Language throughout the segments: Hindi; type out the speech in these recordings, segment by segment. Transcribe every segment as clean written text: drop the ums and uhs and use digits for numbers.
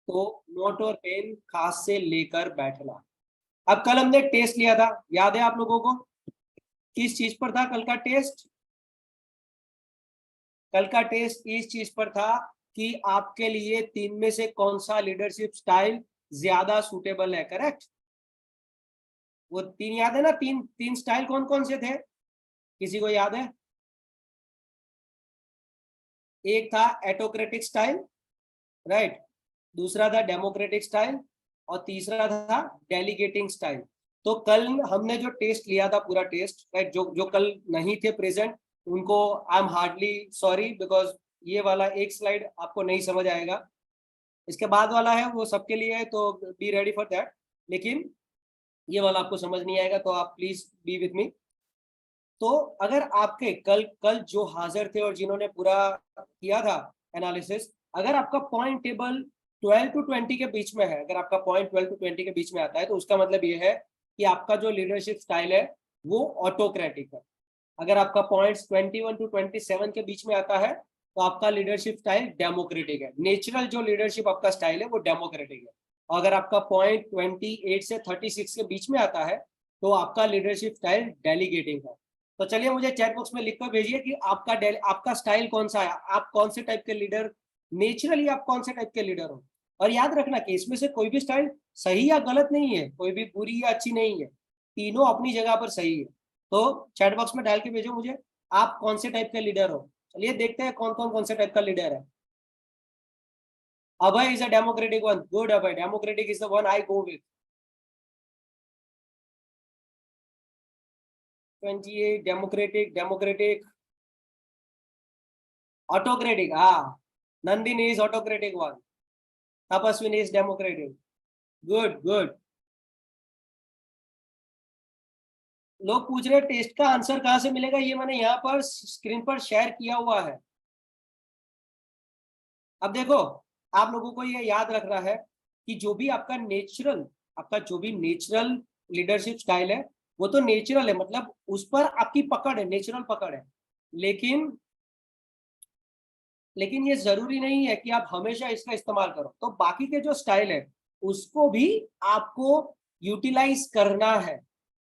तो नोट और पेन खास से लेकर बैठना। अब कल हमने टेस्ट लिया था, याद है आप लोगों को? किस चीज पर था कल का टेस्ट? कल का टेस्ट इस चीज पर था कि आपके लिए तीन में से कौन सा लीडरशिप स्टाइल ज्यादा सूटेबल है, करेक्ट? वो तीन याद है ना? तीन तीन स्टाइल कौन कौन से थे, किसी को याद है? एक था एटोक्रेटिक स्टाइल, राइट, दूसरा था डेमोक्रेटिक स्टाइल, और तीसरा था डेलीगेटिंग स्टाइल। तो कल हमने जो टेस्ट लिया था, पूरा टेस्ट, राइट, जो जो कल नहीं थे प्रेजेंट, उनको I am hardly sorry, because ये वाला एक स्लाइड आपको नहीं समझ आएगा। इसके बाद वाला है वो सबके लिए है, तो बी रेडी फॉर दैट। लेकिन ये वाला आपको समझ नहीं आएगा, तो आप प्लीज बी विथ मी। तो अगर आपके कल कल जो हाजिर थे और जिन्होंने पूरा किया था एनालिसिस, अगर आपका पॉइंट टेबल 12 to 20 के बीच में है, अगर आपका पॉइंट 12 to 20 के बीच में आता है, तो उसका मतलब ये है कि आपका जो लीडरशिप स्टाइल है वो ऑटोक्रेटिक है। अगर आपका पॉइंट्स 21 to 27 के बीच में आता है, तो आपका लीडरशिप स्टाइल डेमोक्रेटिक है। नेचुरल जो लीडरशिप आपका स्टाइल है वो डेमोक्रेटिक है। और अगर आपका पॉइंट 28 से 36 के बीच में आता है, तो आपका लीडरशिप स्टाइल डेलीगेटिंग है। तो चलिए मुझे चैट बॉक्स में लिखकर भेजिए कि आपका स्टाइल कौन सा है, आप कौन से टाइप के लीडर, नेचुरली आप कौन से टाइप के लीडर हो। और याद रखना कि इसमें से कोई भी स्टाइल सही या गलत नहीं है, कोई भी बुरी या अच्छी नहीं है, तीनों अपनी जगह पर सही है। तो चैट बॉक्स में डाल के भेजो मुझे आप कौन से टाइप के लीडर हो। चलिए देखते हैं कौन से टाइप का लीडर है। Abhay is a democratic one, good Abhay, democratic is the one I go with. 28 democratic, democratic, autocratic, हाँ, Nandini is autocratic one, Tapaswini is democratic, good good. लोग पूछ रहे टेस्ट का आंसर कहां से मिलेगा, ये मैंने यहाँ पर स्क्रीन पर शेयर किया हुआ है। अब देखो, आप लोगों को ये याद रखना है कि जो भी आपका जो भी नेचुरल लीडरशिप स्टाइल है, वो तो नेचुरल है, मतलब उस पर आपकी पकड़ है, नेचुरल पकड़ है। लेकिन लेकिन ये जरूरी नहीं है कि आप हमेशा इसका इस्तेमाल करो। तो बाकी के जो स्टाइल है उसको भी आपको यूटिलाइज करना है,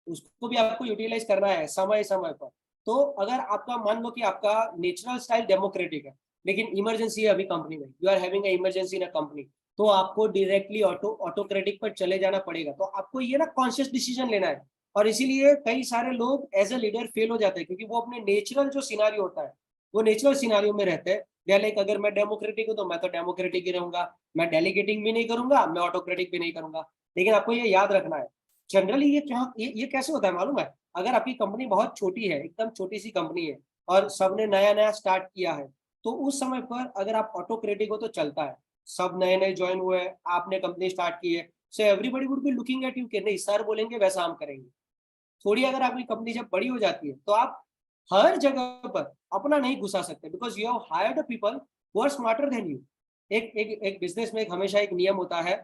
उसको भी आपको यूटिलाइज करना है समय समय पर। तो अगर आपका मान लो कि आपका नेचुरल स्टाइल डेमोक्रेटिक है, लेकिन इमरजेंसी है अभी कंपनी में, you are having a emergency in a company, तो आपको डायरेक्टली ऑटोक्रेटिक पर चले जाना पड़ेगा। तो आपको ये ना कॉन्शियस डिसीजन लेना है। और इसीलिए कई सारे लोग एज ए लीडर फेल हो जाते हैं, क्योंकि वो अपने नेचुरल जो सिनारियो होता है, वो नेचुरल सिनारियो में रहते हैं। लाइक अगर मैं डेमोक्रेटिक हूँ तो मैं तो डेमोक्रेटिक ही रहूंगा, मैं डेलीगेटिंग भी नहीं करूंगा, मैं ऑटोक्रेटिक भी नहीं करूंगा। लेकिन आपको ये याद रखना है, जनरली ये कैसे होता है मालूम है? अगर आपकी कंपनी बहुत छोटी है, एकदम छोटी सी कंपनी है, और सबने नया नया स्टार्ट किया है, तो उस समय पर अगर आप ऑटोक्रेटिक हो तो चलता है। सब नए नए ज्वाइन हुए हैं, आपने कंपनी स्टार्ट की है, so everybody would be looking at you कि नहीं सर बोलेंगे वैसा हम करेंगे। थोड़ी अगर आपकी कंपनी जब बड़ी हो जाती है, तो आप हर जगह पर अपना नहीं घुसा सकते, because you have hired people who are smarter than you. एक बिजनेस में हमेशा एक नियम होता है,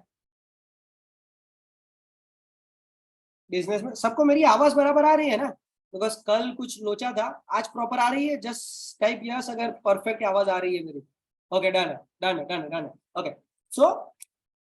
बिजनेस में सबको मेरी आवाज बराबर आ रही है ना? बिकॉज कल कुछ लोचा था, आज प्रॉपर आ रही है, जस्ट टाइप यस अगर परफेक्ट आवाज आ रही है मेरी। ओके, डन है, डन है, डन है, डन है। ओके, सो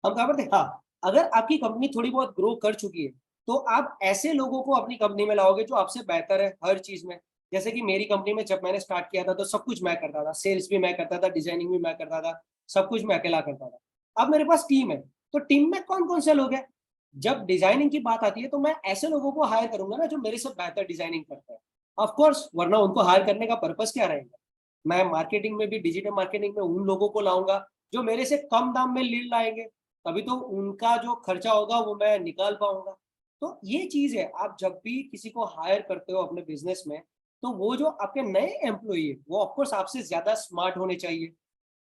हम कहा करते, हाँ, अगर आपकी कंपनी थोड़ी बहुत ग्रो कर चुकी है, तो आप ऐसे लोगों को अपनी कंपनी में लाओगे जो आपसे बेहतर है हर चीज में। जैसे कि मेरी कंपनी में जब मैंने स्टार्ट किया था, तो सब कुछ मैं करता था, सेल्स भी मैं करता था, डिजाइनिंग भी मैं करता था, सब कुछ मैं अकेला करता था। अब मेरे पास टीम है, तो टीम में कौन कौन से लोग हैं? जब डिजाइनिंग की बात आती है, तो मैं ऐसे लोगों को हायर करूंगा ना जो मेरे से बेहतर डिजाइनिंग करते हैं, ऑफ कोर्स, वरना उनको हायर करने का पर्पस क्या रहेगा? मैं मार्केटिंग में भी, डिजिटल मार्केटिंग में उन लोगों को लाऊंगा जो मेरे से कम दाम में लीड लाएंगे, तभी तो उनका जो खर्चा होगा वो मैं निकाल पाऊंगा। तो ये चीज है, आप जब भी किसी को हायर करते हो अपने बिजनेस में, तो वो जो आपके नए एम्प्लॉई है वो ऑफकोर्स आपसे ज्यादा स्मार्ट होने चाहिए,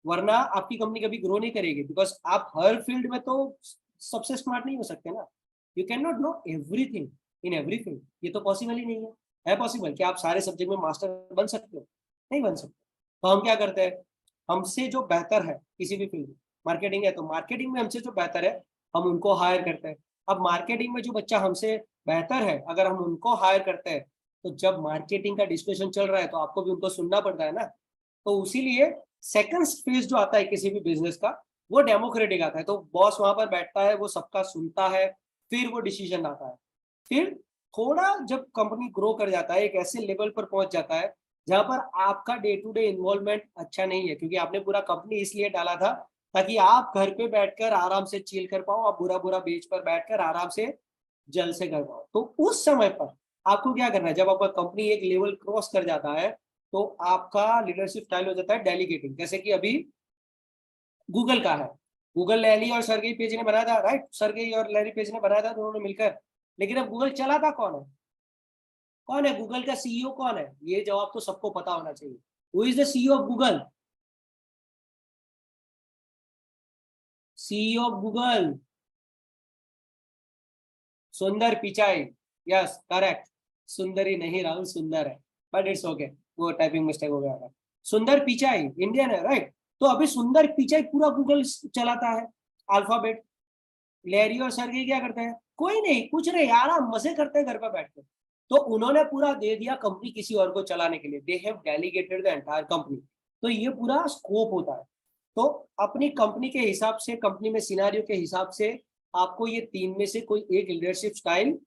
वरना आपकी कंपनी कभी ग्रो नहीं करेगी। बिकॉज आप हर फील्ड में तो सबसे स्मार्ट नहीं हो सकते ना, you can not know everything in every field, ये तो पॉसिबल ही नहीं है। है पॉसिबल कि आप सारे सब्जेक्ट में मास्टर बन सकते हो? नहीं बन सकते। तो हम क्या करते हैं, हमसे जो बेहतर है किसी भी फील्ड में, मार्केटिंग है तो मार्केटिंग में हमसे जो बेहतर है, हम उनको हायर करते हैं। अब मार्केटिंग में जो बच्चा हमसे बेहतर है, अगर हम उनको हायर करते हैं, तो जब मार्केटिंग का डिस्कशन चल रहा है तो आपको भी उनको सुनना पड़ता है ना। तो उसी लिए सेकंड फेज जो आता है किसी भी बिजनेस का, वो डेमोक्रेटिक आता है। तो बॉस वहां पर बैठता है, वो सबका सुनता है, फिर वो डिसीजन आता है। फिर थोड़ा जब कंपनी ग्रो कर जाता है, एक ऐसे लेवल पर पहुंच जाता है जहां पर आपका डे टू डे इन्वॉल्वमेंट अच्छा नहीं है, क्योंकि आपने पूरा कंपनी इसलिए डाला था ताकि आप घर पे बैठकर आराम से चिल कर पाओ, आप बुरा बुरा बेच पर बैठकर आराम से जल से कर पाओ। तो उस समय पर आपको क्या करना है, जब आपका कंपनी एक लेवल क्रॉस कर जाता है तो आपका लीडरशिप स्टाइल हो जाता है डेलीगेटिंग। जैसे कि अभी गूगल का है, गूगल लैरी और सर्गेई पेज ने बनाया था, राइट, सर्गेई और लैरी पेज ने बनाया था दोनों ने मिलकर। लेकिन अब गूगल चलाता कौन है, कौन है गूगल का सीईओ कौन है? ये जवाब तो सबको पता होना चाहिए। Who is the CEO of Google? CEO of Google Sundar Pichai. Yes correct. Sundari नहीं राहुल, सुंदर है, बट इट्स ओके, वो टाइपिंग मिस्टेक हो गया था। सुंदर पिचाई इंडियन है, राइट। तो अभी सुंदर पिचाई पूरा गूगल चलाता है, अल्फाबेट। लैरी और सर्गेई क्या करते हैं? कोई नहीं, कुछ नहीं, आराम मजे करते हैं घर पर बैठ के। तो उन्होंने पूरा दे दिया कंपनी किसी और को चलाने के लिए, they have delegated the entire company. तो ये पूरा स्कोप होता है। तो अपनी कंपनी के हिसाब से, कंपनी में सिनारियो के हिसाब से आपको ये तीन में से कोई एक लीडरशिप स्टाइल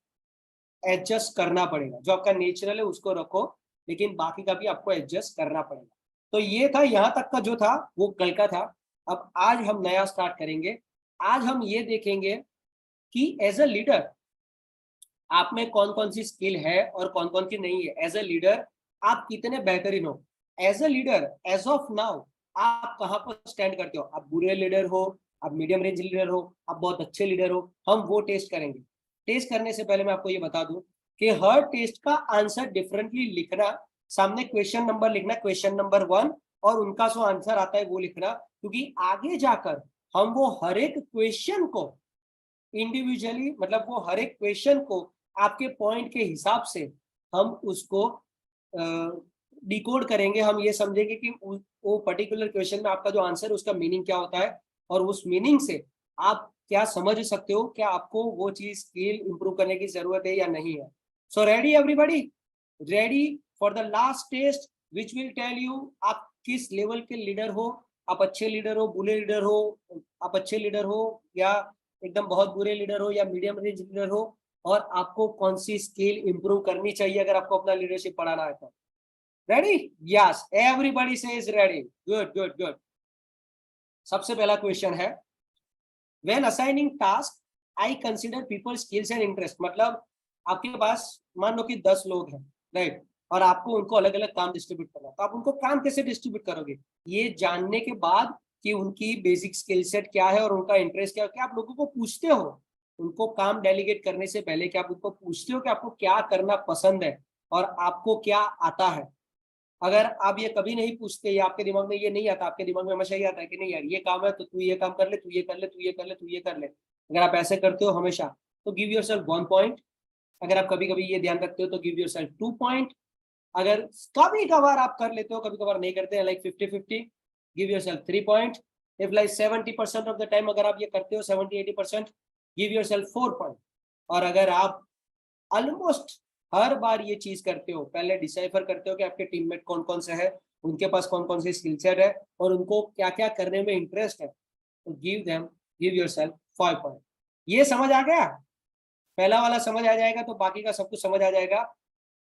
एडजस्ट करना पड़ेगा। जो आपका नेचुरल है उसको रखो, लेकिन बाकी का भी आपको एडजस्ट करना पड़ेगा। तो ये था, यहाँ तक का जो था वो कल का था। अब आज हम नया स्टार्ट करेंगे। आज हम ये देखेंगे कि एज अ लीडर आप में कौन कौन सी स्किल है और कौन कौन की नहीं है। एज अ लीडर आप कितने बेहतरीन हो। As a leader as of now आप कहाँ पर स्टैंड करते हो। आप बुरे लीडर हो, आप मीडियम रेंज लीडर हो, आप बहुत अच्छे लीडर हो, हम वो टेस्ट करेंगे। टेस्ट करने से पहले मैं आपको ये बता दूं कि हर टेस्ट का आंसर डिफरेंटली लिखना, सामने क्वेश्चन नंबर लिखना, क्वेश्चन नंबर 1, और उनका जो आंसर आता है वो लिखना, क्योंकि आगे जाकर हम वो हर एक क्वेश्चन को इंडिविजुअली, मतलब वो हर एक क्वेश्चन को आपके पॉइंट के हिसाब से हम उसको डिकोड करेंगे। हम ये समझेंगे कि वो पर्टिकुलर क्वेश्चन में आपका जो आंसर है उसका मीनिंग क्या होता है, और उस मीनिंग से आप क्या समझ सकते हो, क्या आपको वो चीज स्किल इंप्रूव करने की जरूरत है या नहीं है। So ready everybody, ready for the last test which will tell you आप किस लेवल के लीडर हो। आप अच्छे लीडर हो, बुरे लीडर हो, आप अच्छे लीडर हो या एकदम बहुत बुरे लीडर हो या मीडियम रेंज लीडर हो, और आपको कौन सी स्किल इंप्रूव करनी चाहिए अगर आपको अपना लीडरशिप बढ़ाना है तो। रेडी? यस, एवरीबॉडी से is ready. Good good good. सबसे पहला क्वेश्चन है, when assigning task I consider people skills and interest. मतलब आपके पास मान लो कि 10 लोग हैं, राइट, और आपको उनको अलग अलग काम डिस्ट्रीब्यूट करना है। तो आप उनको काम कैसे डिस्ट्रीब्यूट करोगे, ये जानने के बाद कि उनकी बेसिक स्किल सेट क्या है और उनका इंटरेस्ट क्या है, क्या आप लोगों को पूछते हो उनको काम डेलीगेट करने से पहले? क्या आप उनको पूछते हो कि आपको क्या करना पसंद है और आपको क्या आता है? अगर आप ये कभी नहीं पूछते या आपके दिमाग में ये नहीं आता, आपके दिमाग में हमेशा ये आता है कि नहीं यार ये काम है तो तू ये काम कर ले, तू ये कर ले, तू ये कर ले, तू ये कर ले, अगर आप ऐसे करते हो हमेशा, तो गिव योर सेल्फ 1 पॉइंट। अगर आप कभी कभी ये ध्यान रखते हो तो गिव योर सेल्फ 2 पॉइंट। अगर कभी कभार आप कर लेते हो, कभी कभार नहीं करते हैं, like 50-50, give your self 3 point. If like 70% of the time अगर आप ये करते हो, 70-80%, गिव योर सेल्फ 4 पॉइंट। और अगर आप ऑलमोस्ट हर बार ये चीज करते हो, पहले डिसाइफर करते हो कि आपके टीममेट कौन कौन से है, उनके पास कौन कौन सी स्किल सेट है और उनको क्या क्या करने में इंटरेस्ट है, तो गिव योरसेल्फ 5 पॉइंट। ये समझ आ गया? पहला वाला समझ आ जाएगा तो बाकी का सब कुछ समझ आ जाएगा।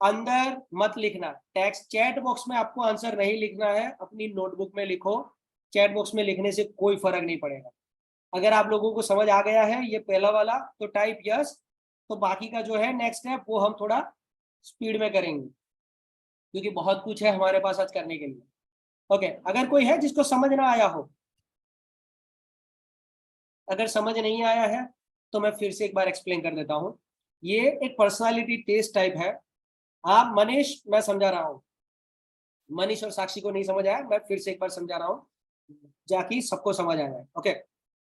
अंदर मत लिखना टेक्स्ट, चैट बॉक्स में आपको आंसर नहीं लिखना है, अपनी नोटबुक में लिखो। चैट बॉक्स में लिखने से कोई फर्क नहीं पड़ेगा। अगर आप लोगों को समझ आ गया है ये पहला वाला तो टाइप यस। तो बाकी का जो है नेक्स्ट स्टेप वो हम थोड़ा स्पीड में करेंगे, क्योंकि बहुत कुछ है हमारे पास आज करने के लिए। ओके, अगर कोई है जिसको समझ ना आया हो, अगर समझ नहीं आया है तो मैं फिर से एक बार एक्सप्लेन कर देता हूँ। ये एक पर्सनालिटी टेस्ट टाइप है। आप मनीष, मैं समझा रहा हूँ, मनीष और साक्षी को नहीं समझ आया, मैं फिर से एक बार समझा रहा हूँ जाकि सबको समझ आ जाए। ओके,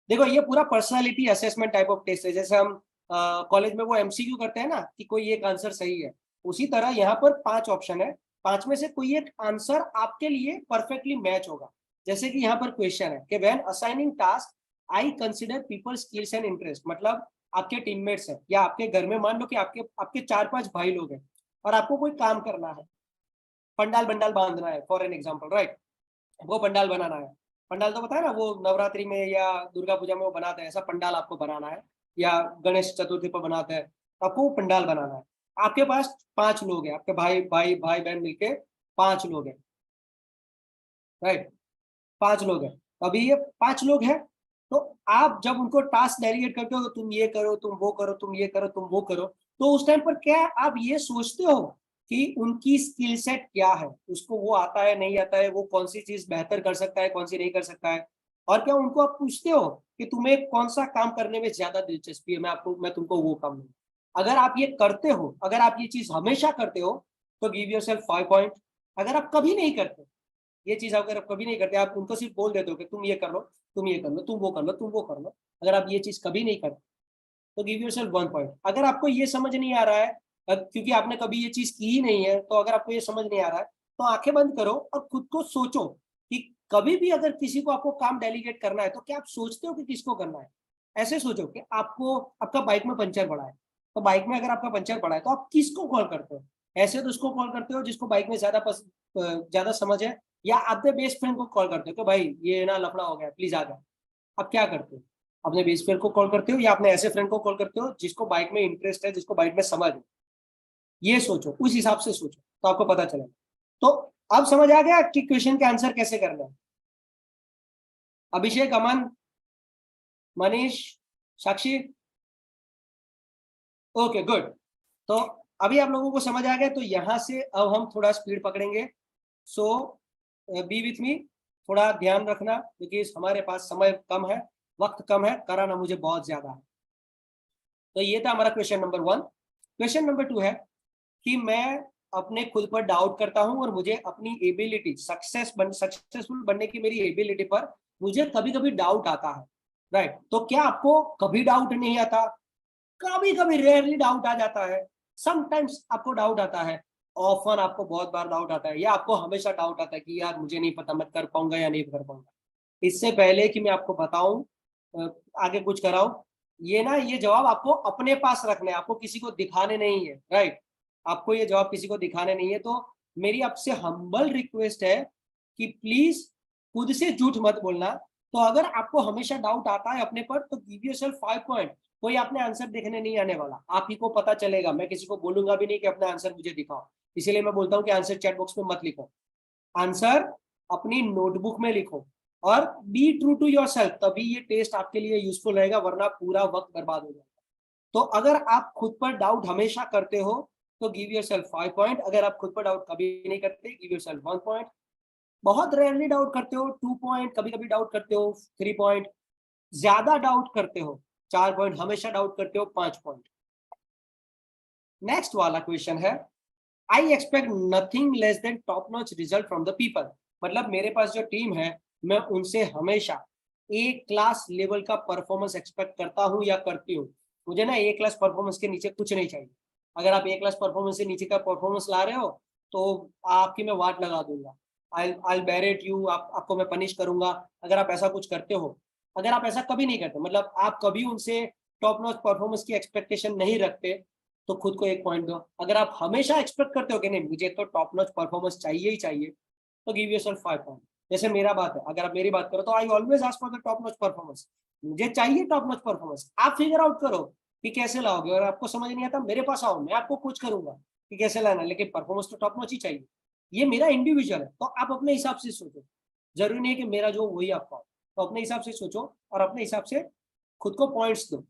देखो ये पूरा personality assessment type of test है। जैसे हम कॉलेज में वो एमसीक्यू करते हैं ना कि कोई एक आंसर सही है, उसी तरह यहाँ पर 5 ऑप्शन है, 5 में से कोई एक आंसर आपके लिए परफेक्टली मैच होगा। जैसे कि यहाँ पर क्वेश्चन है कि when assigning task I consider people skills and interest. मतलब आपके टीममेट्स हैं या आपके घर में मान लो कि आपके आपके 4-5 भाई लोग हैं और आपको कोई काम करना है, पंडाल बंडाल बांधना है फॉर एन एग्जाम्पल, राइट, वो पंडाल बनाना है। पंडाल तो पता है ना, वो नवरात्रि में या दुर्गा पूजा में वो बनाते हैं, ऐसा पंडाल आपको बनाना है, या गणेश चतुर्थी पर बनाते हैं, आपको वो पंडाल बनाना है। आपके पास 5 लोग हैं, आपके भाई भाई भाई बहन मिलके 5 लोग हैं, राइट, 5 लोग हैं। अभी ये 5 लोग हैं, तो आप जब उनको टास्क डेलीगेट करते हो, तो तुम ये करो, तुम वो करो, तुम ये करो, तुम वो करो, तो उस टाइम पर क्या आप ये सोचते हो कि उनकी स्किल सेट क्या है, उसको वो आता है नहीं आता है, वो कौन सी चीज बेहतर कर सकता है, कौन सी नहीं कर सकता है, और क्या उनको आप पूछते हो कि तुम्हें कौन सा काम करने में ज्यादा दिलचस्पी है, मैं तुमको वो काम दूँ। अगर आप ये करते हो, अगर आप ये चीज हमेशा करते हो, तो गिव योर सेल्फ 5 पॉइंट। अगर आप कभी नहीं करते ये चीज, अगर आप कभी नहीं करते, आप उनको सिर्फ बोल देते हो कि तुम ये कर लो, तुम ये कर लो, तुम वो कर लो, तुम वो कर लो, अगर आप ये चीज कभी नहीं करते, तो गिव योरसेल्फ 1 पॉइंट। अगर आपको ये समझ नहीं आ रहा है, क्योंकि आपने कभी ये चीज की ही नहीं है, तो अगर आपको ये समझ नहीं आ रहा है, तो आंखें बंद करो और खुद को सोचो कि कभी भी अगर किसी को आपको काम डेलीगेट करना है, तो क्या आप सोचते हो कि किसको करना है। ऐसे सोचो कि आपको, आपका बाइक में पंचर पड़ा है, तो बाइक में अगर आपका पंचर पड़ा है, तो आप किसको कॉल करते हो। ऐसे तो उसको कॉल करते हो जिसको बाइक में ज्यादा समझ है, या अपने बेस्ट फ्रेंड को कॉल करते हो कि भाई ये ना लफड़ा हो गया, प्लीज आ जा। अब क्या करते हो, अपने बेस्ट फ्रेंड को कॉल करते हो, या अपने ऐसे फ्रेंड को कॉल करते हो जिसको बाइक में इंटरेस्ट है, जिसको बाइक में समझ है। ये सोचो, उस हिसाब से सोचो, तो आपको पता चलेगा। तो अब समझ आ गया कि क्वेश्चन के आंसर कैसे करना है। अभिषेक, अमन, मनीष, साक्षी, ओके गुड। तो अभी आप लोगों को समझ आ गया, तो यहां से अब हम थोड़ा स्पीड पकड़ेंगे। सो बी विथ मी, थोड़ा ध्यान रखना, क्योंकि हमारे पास समय कम है, वक्त कम है, कराना मुझे बहुत ज्यादा है। तो ये था हमारा क्वेश्चन नंबर 1। क्वेश्चन नंबर 2 है कि मैं अपने खुद पर डाउट करता हूं, और मुझे अपनी एबिलिटी सक्सेसफुल बनने की मेरी एबिलिटी पर मुझे कभी कभी डाउट आता है, राइट। तो क्या आपको कभी डाउट नहीं आता, कभी कभी रेयरली डाउट आ जाता है, समटाइम्स आपको डाउट आता है, ऑफन आपको बहुत बार डाउट आता है, या आपको हमेशा डाउट आता है कि यार मुझे नहीं पता मैं कर पाऊंगा या नहीं कर पाऊंगा। इससे पहले कि मैं आपको बताऊं, आगे कुछ कराऊं, ये ना, ये जवाब आपको अपने पास रखने हैं, आपको किसी को दिखाने नहीं है, राइट। आपको ये जवाब किसी को दिखाने नहीं है। तो मेरी आपसे हम्बल रिक्वेस्ट है कि प्लीज खुद से झूठ मत बोलना। तो अगर आपको हमेशा डाउट आता है अपने पर, तो गिव योरसेल्फ 5 पॉइंट। कोई आपने आंसर देखने नहीं आने वाला, आप ही को पता चलेगा, मैं किसी को बोलूंगा भी नहीं कि अपना आंसर मुझे दिखाओ। इसीलिए मैं बोलता हूँ कि आंसर चैट बॉक्स में मत लिखो, आंसर अपनी नोटबुक में लिखो, और be true to yourself, तभी ये टेस्ट आपके लिए यूजफुल रहेगा, वरना पूरा वक्त बर्बाद हो जाएगा। तो अगर आप खुद पर डाउट हमेशा करते हो, तो गिव योर सेल्फ 5 पॉइंट। अगर आप खुद पर डाउट कभी नहीं करते, गिव योर सेल्फ 1 पॉइंट। बहुत रेयरली डाउट करते हो, 2 पॉइंट। कभी कभी डाउट करते हो, 3 पॉइंट। ज्यादा डाउट करते हो, 4 पॉइंट। हमेशा डाउट करते हो, 5 पॉइंट। नेक्स्ट वाला क्वेश्चन है, I expect nothing less than top notch result from the people. मतलब मेरे पास जो टीम है, मैं उनसे हमेशा ए क्लास लेवल का परफॉर्मेंस एक्सपेक्ट करता हूं या करती हूँ। मुझे ना ए क्लास परफॉर्मेंस के नीचे कुछ नहीं चाहिए। अगर आप ए क्लास परफॉर्मेंस से नीचे का परफॉर्मेंस ला रहे हो, तो आपकी मैं वाट लगा दूंगा। आई बेर इट यू, आपको मैं पनिश करूंगा अगर आप ऐसा कुछ करते हो। अगर आप ऐसा कभी नहीं करते, मतलब आप कभी उनसे टॉप नॉच परफॉर्मेंस की एक्सपेक्टेशन नहीं रखते, तो खुद को 1 पॉइंट दो। अगर आप हमेशा एक्सपेक्ट करते हो कि नहीं मुझे तो टॉप नॉच परफॉर्मेंस चाहिए ही चाहिए, तो गिव योरसेल्फ 5 पॉइंट। जैसे मेरा बात है, अगर आप मेरी बात करो, तो I always ask for the top notch performance. मुझे चाहिए टॉप नॉच परफॉर्मेंस। आप फिगर आउट करो कि कैसे लाओगे, और आपको समझ नहीं आता, मेरे पास आओ, मैं आपको कोच करूंगा कि कैसे लाना, लेकिन परफॉर्मेंस तो टॉप नॉच ही चाहिए। ये मेरा इंडिविजुअल है, तो आप अपने हिसाब से सोचो। जरूरी नहीं कि मेरा जो वही आपका हो, तो अपने हिसाब से सोचो और अपने हिसाब से खुद को पॉइंट्स दो।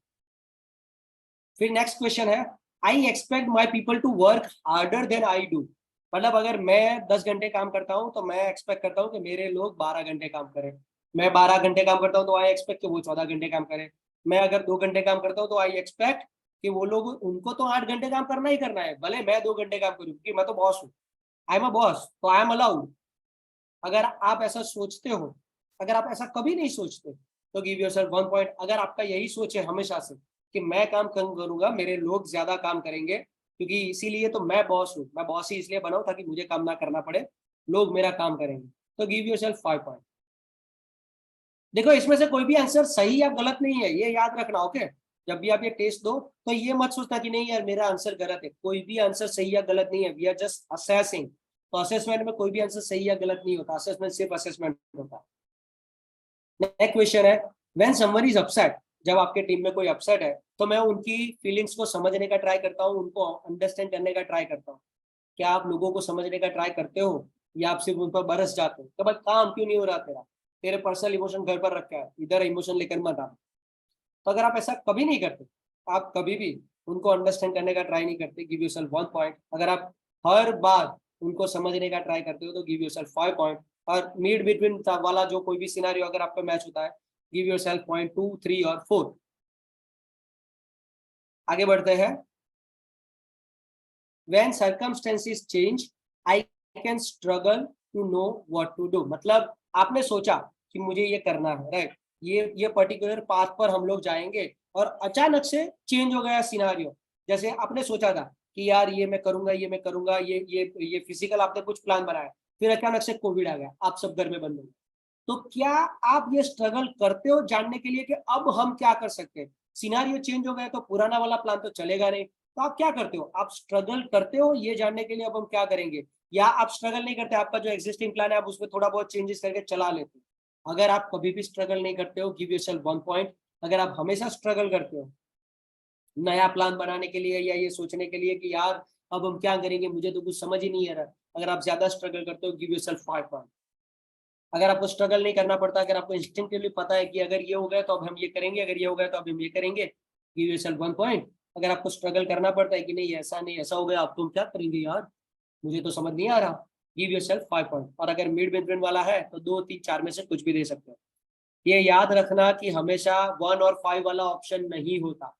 फिर नेक्स्ट क्वेश्चन है, I expect my people to work harder than I do. मतलब अगर मैं 10 घंटे काम करता हूँ, तो मैं एक्सपेक्ट करता हूँ कि मेरे लोग 12 घंटे काम करें। मैं 12 घंटे काम करता हूँ, तो आई एक्सपेक्ट कि वो 14 घंटे काम करें। मैं अगर 2 घंटे काम करता हूँ, तो आई एक्सपेक्ट कि वो लोग, उनको तो 8 घंटे काम करना ही करना है, भले मैं 2 घंटे काम करूँ, क्योंकि मैं तो बॉस हूँ। आई एम अ बॉस, तो आई एम अलाउड। अगर आप ऐसा सोचते हो, अगर आप ऐसा कभी नहीं सोचते, तो गिव योरसेल्फ 1 पॉइंट। अगर आपका यही सोच है हमेशा से कि मैं काम कम करूंगा, मेरे लोग ज्यादा काम करेंगे, क्योंकि इसीलिए तो मैं बॉस हूँ, मैं बॉस ही इसलिए बना हूं ताकि मुझे काम ना करना पड़े, लोग मेरा काम करेंगे, तो गिव योरसेल्फ 5 पॉइंट। देखो, इसमें से कोई भी आंसर सही या गलत नहीं है, ये याद रखना, ओके। जब भी आप ये टेस्ट दो, तो ये मत सोचना कि नहीं यार मेरा आंसर गलत है। कोई भी आंसर सही या गलत नहीं है, वी आर जस्ट असेसिंग। तो असेसमेंट में कोई भी आंसर सही या गलत नहीं होता, असेसमेंट सिर्फ असेसमेंट होता है। नेक्स्ट क्वेश्चन है, व्हेन समवन इज अपसेट, जब आपके टीम में कोई अपसेट है तो मैं उनकी फीलिंग्स को समझने का ट्राई करता हूँ, उनको अंडरस्टैंड करने का ट्राई करता हूँ। क्या आप लोगों को समझने का ट्राई करते हो या आप सिर्फ उन पर बरस जाते हो कि भाई काम क्यों नहीं हो रहा तेरा, तेरे पर्सनल इमोशन घर पर रखा है, इधर इमोशन लेकर मत आ। तो अगर आप ऐसा कभी नहीं करते, आप कभी भी उनको अंडरस्टैंड करने का ट्राई नहीं करते, गिव योरसेल्फ 1 पॉइंट। अगर आप हर बार उनको समझने का ट्राई करते हो तो गिव योरसेल्फ 5 पॉइंट। और मिड बिटवीन वाला जो कोई भी सिनारियो अगर आपका मैच होता है, गिव योरसेल्फ पॉइंट 2, 3 और 4। आगे बढ़ते हैं। When circumstances change I can struggle to know what to do. मतलब आपने सोचा कि मुझे ये करना है, राइट, ये पर्टिकुलर पाथ पर हम लोग जाएंगे और अचानक से चेंज हो गया सिनारियो। जैसे आपने सोचा था कि यार ये मैं करूंगा, ये मैं करूंगा, ये फिजिकल आपने कुछ प्लान बनाया, फिर अचानक से कोविड आ गया, आप सब घर में बंद हो गए। तो क्या आप ये स्ट्रगल करते हो जानने के लिए कि अब हम क्या कर सकते हैं? सिनारियो चेंज हो गया तो पुराना वाला प्लान तो चलेगा नहीं, तो आप क्या करते हो? आप स्ट्रगल करते हो ये जानने के लिए अब हम क्या करेंगे, या आप स्ट्रगल नहीं करते, आपका जो एग्जिस्टिंग प्लान है आप उसमें थोड़ा बहुत चेंजेस करके चला लेते हो? अगर आप कभी भी स्ट्रगल नहीं करते हो, गिव योरसेल्फ 1 पॉइंट। अगर आप हमेशा स्ट्रगल करते हो नया प्लान बनाने के लिए या ये सोचने के लिए कि यार अब हम क्या करेंगे, मुझे तो कुछ समझ ही नहीं आ रहा, अगर आप ज्यादा स्ट्रगल करते हो, गिव योरसेल्फ 5 पॉइंट। अगर आपको स्ट्रगल नहीं करना पड़ता, अगर आपको इंस्टिंक्टिवली पता है कि अगर ये हो गया तो अब हम ये करेंगे, अगर ये हो गया तो अब हम ये करेंगे, गिव योरसेल्फ 1 पॉइंट। अगर आपको स्ट्रगल करना पड़ता है कि नहीं ऐसा नहीं ऐसा हो गया, अब तुम क्या करेंगे यार, मुझे तो समझ नहीं आ रहा, गिव योरसेल्फ 5 पॉइंट। और अगर मिड बिटवीन वाला है तो 2, 3, 4 में से कुछ भी दे सकते हो। ये याद रखना कि हमेशा 1 और 5 वाला ऑप्शन नहीं होता।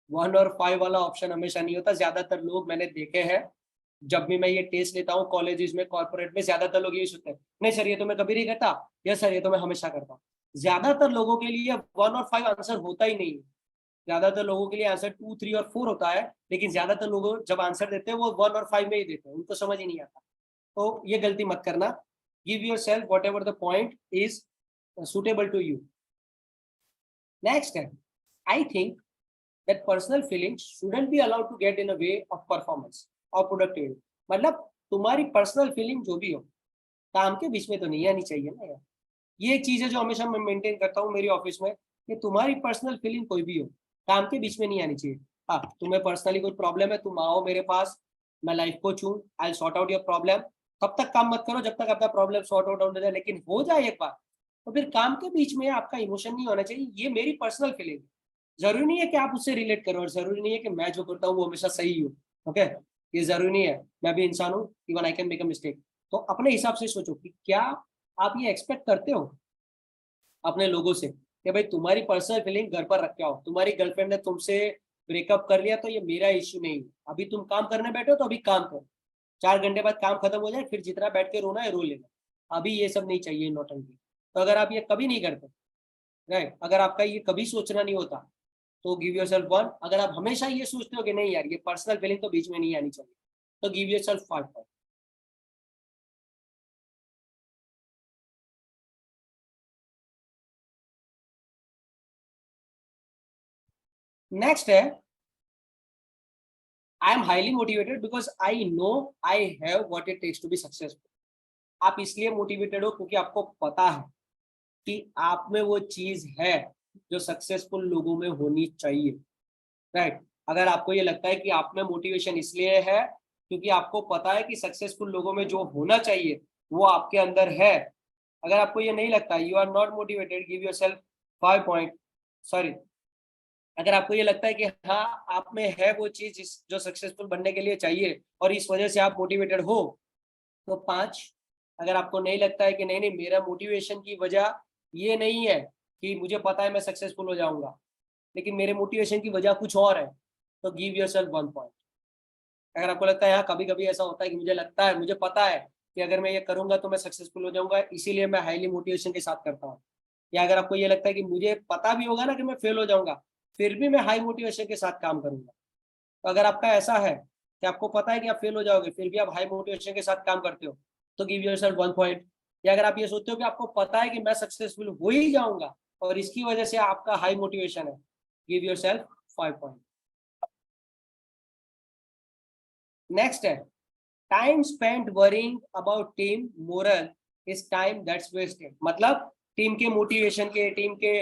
1 और 5 वाला ऑप्शन हमेशा नहीं होता। ज्यादातर लोग मैंने देखे हैं, जब भी मैं ये टेस्ट लेता हूँ कॉलेजेस में, कॉर्पोरेट में, ज्यादातर लोग यही सोचते हैं, नहीं सर ये तो मैं कभी नहीं करता, या सर ये तो मैं हमेशा करता हूँ। ज्यादातर लोगों के लिए 1 और 5 आंसर होता ही नहीं है। ज्यादातर लोगों के लिए आंसर 2, 3 और 4 होता है, लेकिन ज्यादातर लोग जब आंसर देते हैं वो 1 और 5 में ही देते हैं, उनको समझ ही नहीं आता। तो ये गलती मत करना। Give yourself whatever the point is suitable to you. Next है, I think that personal feelings shouldn't be allowed to get in a way of performance or productivity। मतलब तुम्हारी पर्सनल फीलिंग जो भी हो, काम के बीच में तो नहीं आनी चाहिए ना यार। ये एक चीज है जो हमेशा मैं मेंटेन करता हूँ मेरी ऑफिस में, कि तुम्हारी पर्सनल फीलिंग कोई भी हो, काम के बीच में नहीं आनी चाहिए। हाँ, तुम्हें पर्सनली कोई प्रॉब्लम है, तुम आओ मेरे पास, मैं लाइफ कोच हूँ, I sort out your problem. तब तक काम मत करो जब तक आपका प्रॉब्लम सॉर्ट आउट हो जाए, लेकिन हो जाए एक बार तो फिर काम के बीच में आपका इमोशन नहीं होना चाहिए, ये मेरी पर्सनल फीलिंग है। जरूरी नहीं है कि आप उससे रिलेट करो, और जरूरी नहीं है कि मैं जो करता हूँ वो हमेशा सही हो। ओके, ये जरूरी नहीं है, मैं भी इंसान हूँ, even I can make a mistake. तो अपने हिसाब से सोचो कि क्या आप ये एक्सपेक्ट करते हो अपने लोगों से कि भाई तुम्हारी पर्सनल फीलिंग घर पर रख के आओ, तुम्हारी गर्लफ्रेंड ने तुमसे ब्रेकअप कर लिया तो ये मेरा इश्यू नहीं है, अभी तुम काम करने बैठो तो अभी काम करो, 4 घंटे बाद काम खत्म हो जाए फिर जितना बैठ के रोना है रो लेना, अभी ये सब नहीं चाहिए नौटंकी। तो अगर आप ये कभी नहीं करते, राइट, अगर आपका ये कभी सोचना नहीं होता तो गिव योर सेल्फ 1। अगर आप हमेशा ये सोचते हो कि नहीं यार ये पर्सनल फीलिंग तो बीच में नहीं आनी चाहिए, तो give yourself 5 point. Next है, I am highly motivated because I know I have what it takes to be successful. आप इसलिए मोटिवेटेड हो क्योंकि आपको पता है कि आप में वो चीज है जो सक्सेसफुल लोगों में होनी चाहिए, राइट। अगर आपको ये लगता है कि आप में मोटिवेशन इसलिए है क्योंकि आपको पता है कि सक्सेसफुल लोगों में जो होना चाहिए वो आपके अंदर है, अगर आपको ये नहीं लगता, you are not motivated, give yourself 5 point. Sorry, अगर आपको ये लगता है कि हाँ आप में है वो चीज जो सक्सेसफुल बनने के लिए चाहिए और इस वजह से आप मोटिवेटेड हो, तो 5। अगर आपको नहीं लगता है कि नहीं नहीं मेरा मोटिवेशन की वजह ये नहीं है कि मुझे पता है मैं सक्सेसफुल हो जाऊंगा, लेकिन मेरे मोटिवेशन की वजह कुछ और है, तो गिव योर सेल्फ 1 पॉइंट। अगर आपको लगता है हाँ कभी कभी ऐसा होता है कि मुझे लगता है, मुझे पता है कि अगर मैं ये करूंगा तो मैं सक्सेसफुल हो जाऊंगा, इसीलिए मैं हाईली मोटिवेशन के साथ करता हूँ, या अगर आपको ये लगता है कि मुझे पता भी होगा ना कि मैं फेल हो जाऊंगा फिर भी मैं हाई मोटिवेशन के साथ काम करूंगा, तो अगर आपका ऐसा है कि आपको पता है कि आप फेल हो जाओगे फिर भी आप हाई मोटिवेशन के साथ काम करते हो, तो गिव योरसेल्फ 1 पॉइंट। या अगर आप ये सोचते हो कि आपको पता है कि मैं सक्सेसफुल हो ही जाऊंगा और इसकी वजह से आपका हाई मोटिवेशन है, गिव योरसेल्फ 5 पॉइंट। नेक्स्ट है, time spent worrying about team morale is time that's wasted. मतलब टीम के मोटिवेशन के, टीम के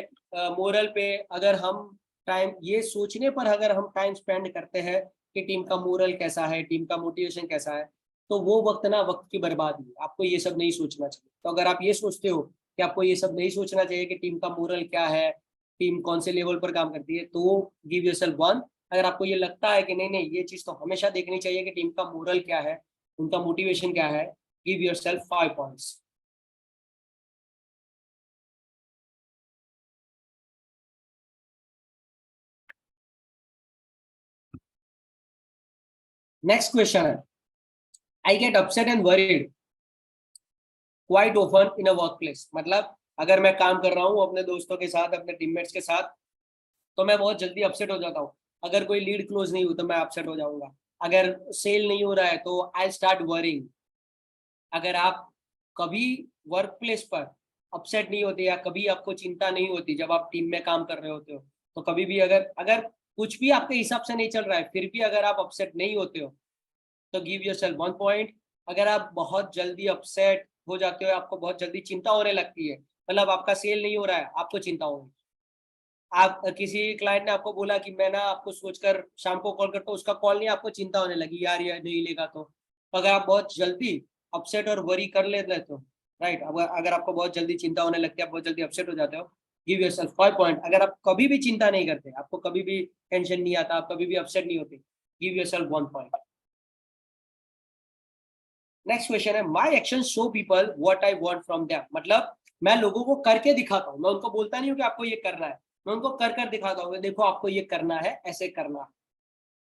मोरल पे अगर हम टाइम ये सोचने पर अगर हम टाइम स्पेंड करते हैं कि टीम का मोरल कैसा है, टीम का मोटिवेशन कैसा है, तो वो वक्त ना वक्त की बर्बादी है। आपको ये सब नहीं सोचना चाहिए। तो अगर आप ये सोचते हो कि आपको ये सब नहीं सोचना चाहिए कि टीम का मोरल क्या है, टीम कौन से लेवल पर काम करती है, तो गिव योरसेल्फ 1। अगर आपको ये लगता है कि नहीं नहीं ये चीज तो हमेशा देखनी चाहिए कि टीम का मोरल क्या है, उनका मोटिवेशन क्या है, give yourself 5 points. Next question है, I get upset and worried quite often in a workplace. मतलब अगर मैं काम कर रहा हूँ अपने दोस्तों के साथ, अपने टीममेट्स के साथ, तो मैं बहुत जल्दी अपसेट हो जाता हूँ। अगर कोई लीड क्लोज नहीं हुई तो मैं अपसेट हो जाऊंगा। अगर सेल नहीं हो रहा है तो आई स्टार्ट वरिंग। अगर आप कभी वर्क प्लेस पर अपसेट नहीं होते या कभी आपको चिंता नहीं होती जब आप टीम में काम कर रहे होते हो, तो कभी भी अगर अगर कुछ भी आपके हिसाब से नहीं चल रहा है फिर भी अगर आप अपसेट नहीं होते हो तो गिव योरसेल्फ 1 पॉइंट। अगर आप बहुत जल्दी अपसेट हो जाते हो, आपको बहुत जल्दी चिंता होने लगती है, मतलब आपका सेल नहीं हो रहा है, आपको चिंता होगी, आप किसी क्लाइंट ने आपको बोला कि मैं ना आपको सोचकर शाम को कॉल करता हूँ, उसका कॉल नहीं, आपको चिंता होने लगी यार ये नहीं लेगा तो अगर आप बहुत जल्दी अपसेट और वरी कर लेते हो, राइट, अगर आपको बहुत जल्दी चिंता होने लगती है, आप बहुत जल्दी अपसेट हो जाते हो, गिव योरसेल्फ 5 पॉइंट। अगर आप कभी भी चिंता नहीं करते, आपको कभी भी टेंशन नहीं आता, आप कभी भी अपसेट नहीं होते, give yourself 1 point. Next question है, my action show people what I want from them. मतलब मैं लोगों को करके दिखाता हूँ, मैं उनको बोलता नहीं हूँ कि आपको ये करना है, मैं उनको कर कर दिखाता हूँ, देखो आपको ये करना है, ऐसे करना है।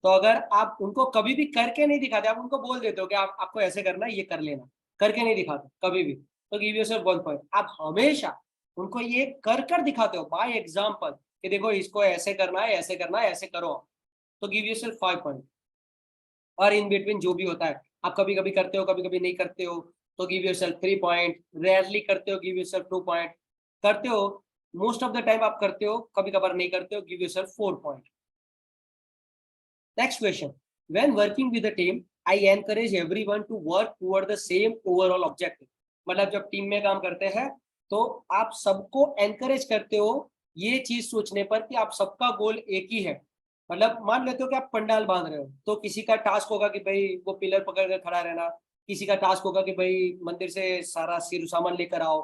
तो अगर आप उनको कभी भी करके नहीं दिखाते, आप उनको बोल देते हो कि आपको ऐसे करना है, ये कर लेना, करके नहीं दिखाते कभी भी, तो गिव योरसेल्फ 1 पॉइंट। आप हमेशा उनको ये कर कर दिखाते हो बाय एग्जाम्पल कि देखो इसको ऐसे करना है, ऐसे करना है, ऐसे करो, तो गिव योरसेल्फ 5 पॉइंट। और इन बिटवीन जो भी होता है, आप कभी कभी करते हो कभी कभी नहीं करते हो, तो गिव योरसेल्फ 3 पॉइंट। रेयरली करते हो, गिव योरसेल्फ 2 पॉइंट। करते हो, मोस्ट ऑफ द टाइम आप करते हो, कभी कभार नहीं करते हो, give yourself 4 point. Next question, when working with a team I encourage everyone to work toward the same overall objective. मतलब जब टीम में काम करते हैं तो आप सबको एनकरेज करते हो ये चीज सोचने पर कि आप सबका गोल एक ही है। मतलब मान लेते हो कि आप पंडाल बांध रहे हो, तो किसी का टास्क होगा कि भाई वो पिलर पकड़ कर खड़ा रहना, किसी का टास्क होगा कि भाई मंदिर से सारा सिर सामान लेकर आओ,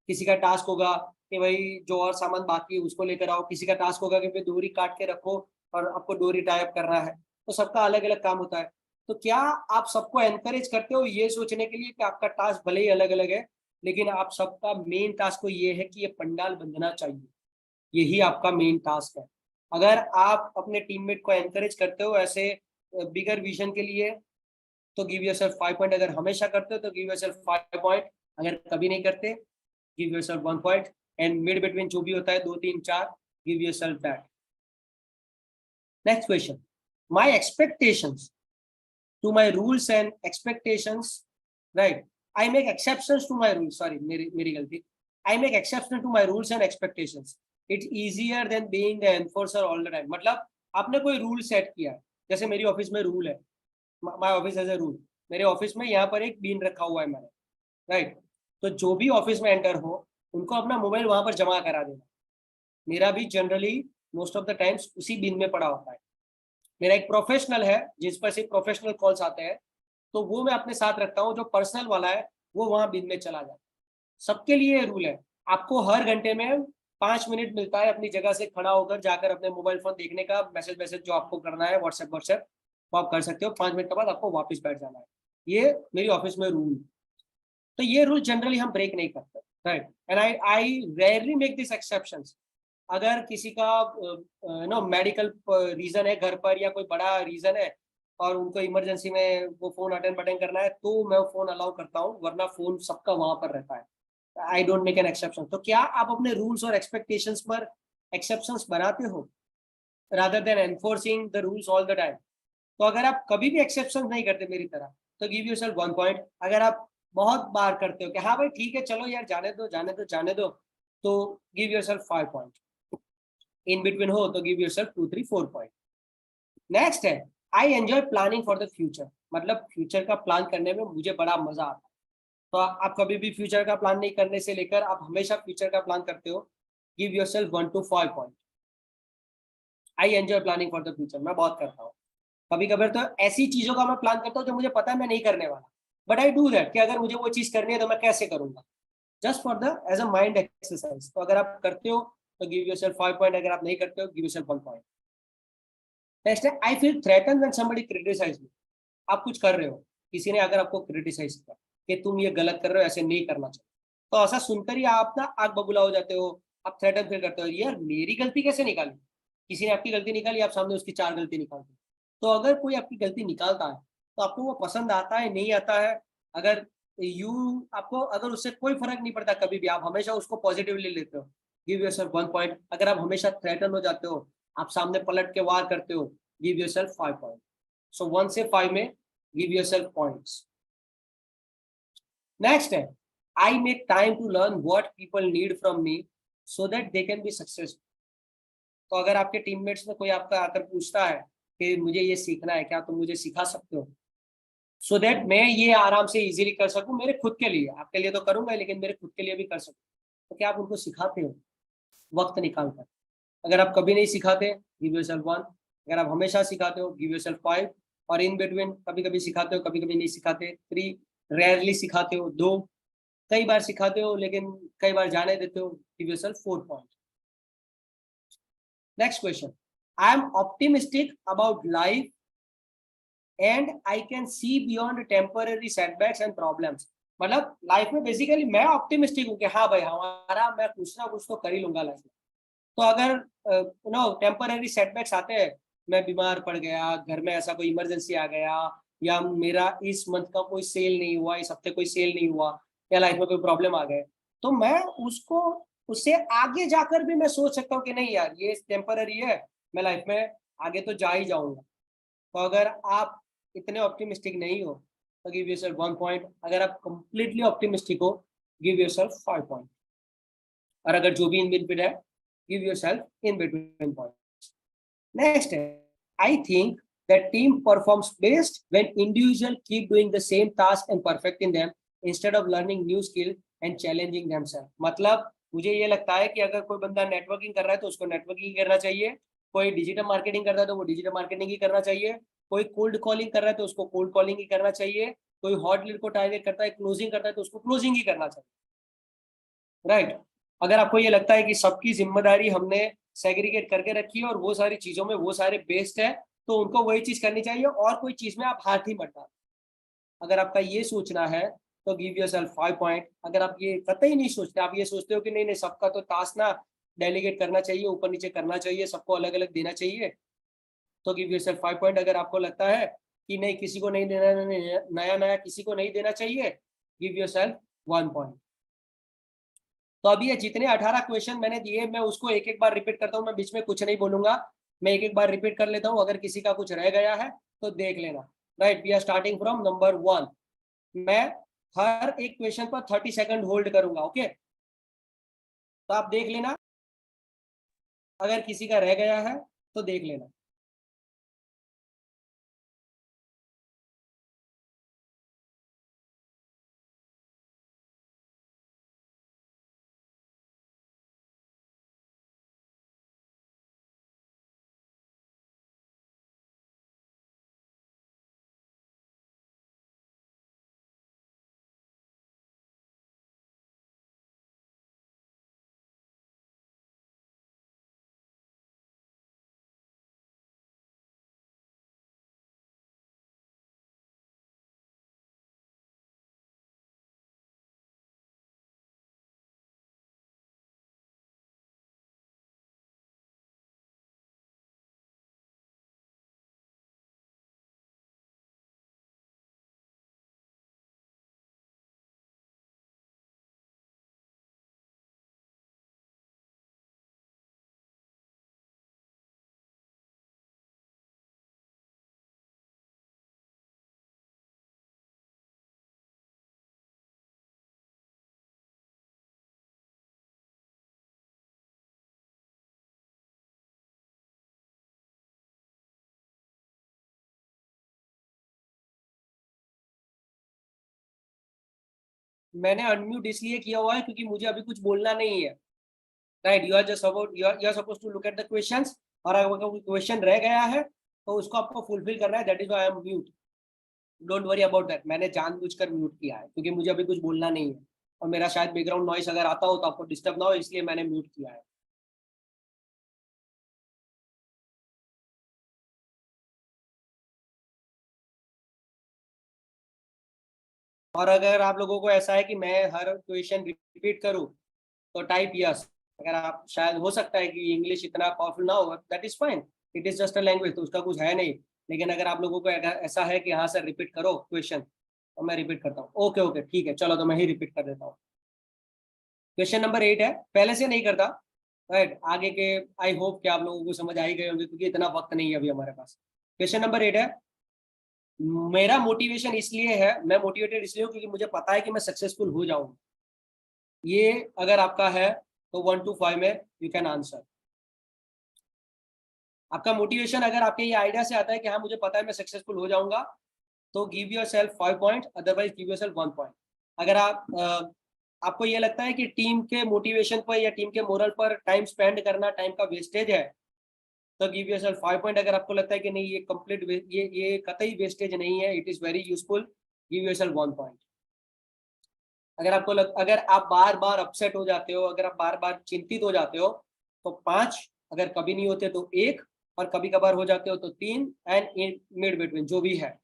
किसी का टास्क होगा कि भाई जो और सामान बाकी है उसको लेकर आओ, किसी का टास्क होगा कि भाई डोरी काट के रखो और आपको डोरी टाइप करना है। तो सबका अलग अलग काम होता है। तो क्या आप सबको एनकरेज करते हो ये सोचने के लिए कि आपका टास्क भले ही अलग अलग है, लेकिन आप सबका मेन टास्क को ये है कि ये पंडाल बंधना चाहिए, यही आपका मेन टास्क है। अगर आप अपने टीममेट को एनकरेज करते हो ऐसे बिगर विजन के लिए, तो गिव योरसेल्फ 5 पॉइंट। अगर हमेशा करते हो तो गिव योरसेल्फ 5 पॉइंट। अगर कभी नहीं करते, give yourself 1 point. And mid between जो भी होता है 2 3 4, give yourself that. Next question, my expectations to my rules and expectations, right, I make exceptions to my rules, sorry मेरी गलती, I make exception to my rules and expectations, it's easier than being the enforcer all the time। मतलब आपने कोई रूल सेट किया है, जैसे मेरी ऑफिस में रूल है, my office has a rule, मेरे ऑफिस में यहाँ पर एक बीन रखा हुआ है मैंने, राइट, तो जो भी ऑफिस में एंटर हो उनको अपना मोबाइल वहां पर जमा करा देना। मेरा भी generally most of the times उसी बिन में पड़ा होता है। मेरा एक प्रोफेशनल है जिस पर सिर्फ प्रोफेशनल कॉल्स आते हैं, तो वो मैं अपने साथ रखता हूँ, जो पर्सनल वाला है वो वहां बिन में चला जाता है। सबके लिए रूल है, आपको हर घंटे में 5 मिनट मिलता है अपनी जगह से खड़ा होकर जाकर अपने मोबाइल फोन देखने का, मैसेज मैसेज जो आपको करना है व्हाट्सएप वो आप कर सकते हो, 5 मिनट के बाद आपको वापस बैठ जाना है। ये मेरी ऑफिस में रूल। तो ये रूल जनरली हम ब्रेक नहीं करते, right, and I rarely make this exceptions. अगर किसी का नो मेडिकल रीजन है घर पर या कोई बड़ा रीजन है और उनको इमरजेंसी में वो फोन अटेंड बटन करना है, तो मैं फोन अलाउ करता हूँ, वरना फोन सबका वहां पर रहता है। I don't make an exception. तो क्या आप अपने रूल्स और एक्सपेक्टेशंस पर एक्सेप्शंस बनाते हो rather than enforcing the rules all the time? तो अगर आप कभी भी एक्सेप्शन नहीं करते मेरी तरह, तो गिव योरसेल्फ 1 पॉइंट। अगर आप बहुत बार करते हो कि हाँ भाई ठीक है चलो यार जाने दो जाने दो जाने दो, तो give yourself 5 point. In between हो तो गिव योरसेल्फ 2 3 4 पॉइंट। नेक्स्ट है, I enjoy planning for the future. मतलब फ्यूचर का प्लान करने में मुझे बड़ा मजा आता है। तो आप कभी भी फ्यूचर का प्लान नहीं करने से लेकर आप हमेशा फ्यूचर का प्लान करते हो। Give yourself 1 to 5 point. I enjoy planning for the future, मैं बहुत करता हूँ। कभी कभी तो ऐसी चीजों का मैं प्लान करता हूँ जो मुझे पता है मैं नहीं करने वाला, बट आई डू दैट कि अगर मुझे वो चीज करनी है तो मैं कैसे करूंगा, just for the as a mind exercise. तो अगर आप करते हो तो गिव योर सेल्फ 5 पॉइंट, अगर आप नहीं करते हो give yourself 1 point. Next है I feel threaten when somebody criticise me. आप कुछ कर रहे हो, किसी ने अगर आपको क्रिटिसाइज किया कि तुम ये गलत कर रहे हो, ऐसे नहीं करना चाहिए, तो ऐसा सुनकर ही आप ना आग बबूला हो जाते हो। आप थ्रेटन फील करते हो, यार मेरी गलती कैसे निकाली, किसी ने आपकी गलती निकाली, आप सामने उसकी 4 गलती निकालते हो। तो अगर कोई आपकी गलती निकालता है तो आपको वो पसंद आता है नहीं आता है, अगर यू आपको अगर उससे कोई फर्क नहीं पड़ता, कभी भी आप हमेशा उसको पॉजिटिवली लेते हो, गिव योरसेल्फ 1 पॉइंट। अगर आप हमेशा थ्रेटन हो जाते हो, आप सामने पलट के वार करते हो, गिव योरसेल्फ 5 पॉइंट। सो 1 से 5 में गिव योरसेल्फ पॉइंट्स। नेक्स्ट है I make time to learn what people need from me so that they can be successful. तो अगर आपके टीममेट्स में कोई आपका आकर पूछता है कि मुझे ये सीखना है, क्या तुम मुझे सिखा सकते हो, सो दैट मैं ये आराम से इजीली कर सकूं मेरे खुद के लिए, आपके लिए तो करूंगा लेकिन मेरे खुद के लिए भी कर सकूं। तो क्या आप उनको सिखाते हो वक्त निकाल कर? अगर आप कभी नहीं सिखाते गिव योरसेल्फ 1, अगर आप हमेशा सिखाते हो गिव योरसेल्फ 5, और इन बिटवीन कभी कभी सिखाते हो कभी कभी नहीं सिखाते 3, रेयरली सिखाते हो 2, कई बार सिखाते हो लेकिन कई बार जाने देते हो, give yourself 4 point. Next question, I am optimistic about life and I can see beyond temporary setbacks and problems. मतलब लाइफ में बेसिकली मैं ऑप्टिमिस्टिक हूँ कि हाँ भाई हमारा मैं कुछ ना कुछ तो कर ही लूंगा लाइफ में। तो अगर टेम्पररी सेटबैक्स आते हैं, मैं बीमार पड़ गया, घर में ऐसा कोई इमरजेंसी आ गया, या मेरा इस मंथ का कोई सेल नहीं हुआ, इस हफ्ते कोई सेल नहीं हुआ, या लाइफ में कोई प्रॉब्लम आ गए, तो मैं उसको उससे आगे जाकर भी मैं सोच सकता हूँ कि नहीं यार ये टेम्पररी है, मैं लाइफ में आगे तो जा ही जाऊंगा। तो अगर आप इतने ऑप्टिमिस्टिक नहीं हो तो गिव योरसेल्फ 1 पॉइंट, अगर आप कंप्लीटली ऑप्टिमिस्टिक हो गिव योरसेल्फ 5 पॉइंट, और अगर जो भी इन बिटवीन है give yourself in between point. Next है I think that team performs best when individual keep doing the same task and perfecting them instead of learning new skill and challenging themselves। मतलब मुझे ये लगता है कि अगर कोई बंदा नेटवर्किंग कर रहा है तो उसको नेटवर्किंग करना चाहिए, कोई डिजिटल मार्केटिंग कर रहा है तो वो डिजिटल मार्केटिंग ही करना चाहिए, कोई कोल्ड कॉलिंग कर रहा है तो उसको कोल्ड कॉलिंग ही करना चाहिए, कोई हॉट लीड को टारगेट करता है क्लोजिंग करता है तो उसको क्लोजिंग ही करना चाहिए, राइट। अगर आपको ये लगता है कि सबकी जिम्मेदारी हमने सेग्रीगेट करके रखी है और वो सारी चीजों में वो सारे बेस्ट है, तो उनको वही चीज करनी चाहिए और कोई चीज में आप हाथ ही मत डालो। अगर आपका ये सोचना है तो गिव योरसेल्फ 5 पॉइंट। अगर आप ये कतई नहीं सोचते, आप ये सोचते हो कि नहीं नहीं सबका तो टास्क ना डेलीगेट करना चाहिए, ऊपर नीचे करना चाहिए, सबको अलग अलग देना चाहिए, तो गिव योरसेल्फ 5 पॉइंट। अगर आपको लगता है कि नहीं किसी को नहीं देना, नया नया किसी को नहीं देना चाहिए, गिव योरसेल्फ 1 पॉइंट। तो अभी ये जितने 18 क्वेश्चन मैंने दिए मैं उसको एक एक बार रिपीट करता हूँ, मैं बीच में कुछ नहीं बोलूंगा, मैं एक एक बार रिपीट कर लेता हूँ, अगर किसी का कुछ रह गया है तो देख लेना। Right, we are starting from number 1। मैं हर एक क्वेश्चन पर 30 सेकंड होल्ड करूंगा, ओके। तो आप देख लेना, अगर किसी का रह गया है तो देख लेना। मैंने अनम्यूट इसलिए किया हुआ है क्योंकि मुझे अभी कुछ बोलना नहीं है, right. You are just about you are suppose to look at the questions, और अगर कोई क्वेश्चन रह गया है तो उसको आपको फुलफिल करना है, that is why I am mute. Don't worry about that. मैंने जानबूझकर म्यूट किया है क्योंकि मुझे अभी कुछ बोलना नहीं है, और मेरा शायद बैकग्राउंड नॉइस अगर आता हो तो आपको डिस्टर्ब ना हो, इसलिए मैंने म्यूट किया है। और अगर आप लोगों को ऐसा है कि मैं हर क्वेश्चन रिपीट करूं तो टाइप यस। अगर आप शायद हो सकता है कि इंग्लिश इतना पावरफुल ना हो, that is fine, it is just a language, तो उसका कुछ है नहीं। लेकिन अगर आप लोगों को ऐसा है कि हाँ सर रिपीट करो क्वेश्चन, तो मैं रिपीट करता हूँ। ओके ओके ठीक है, चलो तो मैं ही रिपीट कर देता हूँ। क्वेश्चन नंबर 8 है, पहले से नहीं करता, राइट। आगे के आई होप कि आप लोगों को समझ आ ही गए होंगे क्योंकि इतना वक्त नहीं है अभी हमारे पास। क्वेश्चन नंबर 8 है, मेरा मोटिवेशन इसलिए है, मैं मोटिवेटेड इसलिए हूँ क्योंकि मुझे पता है कि मैं सक्सेसफुल हो जाऊंगा। ये अगर आपका है तो 1 to 5 में यू कैन आंसर। आपका मोटिवेशन अगर आपके ये आइडिया से आता है कि हाँ मुझे पता है मैं सक्सेसफुल हो जाऊंगा, तो give yourself 5 point, otherwise give yourself 1 point. अगर आपको ये लगता है कि टीम के मोटिवेशन पर या टीम के मोरल पर टाइम स्पेंड करना टाइम का वेस्टेज है, तो गिव योर सेल्फ 5 पॉइंट। अगर आपको लगता है कि नहीं ये कंप्लीट ये कतई वेस्टेज नहीं है, it is very useful, give yourself 1 point. अगर आप बार बार अपसेट हो जाते हो, अगर आप बार बार चिंतित हो जाते हो, तो 5। अगर कभी नहीं होते तो 1, और कभी कभार हो जाते हो तो 3, एंड इन मिड बिटवीन जो भी है।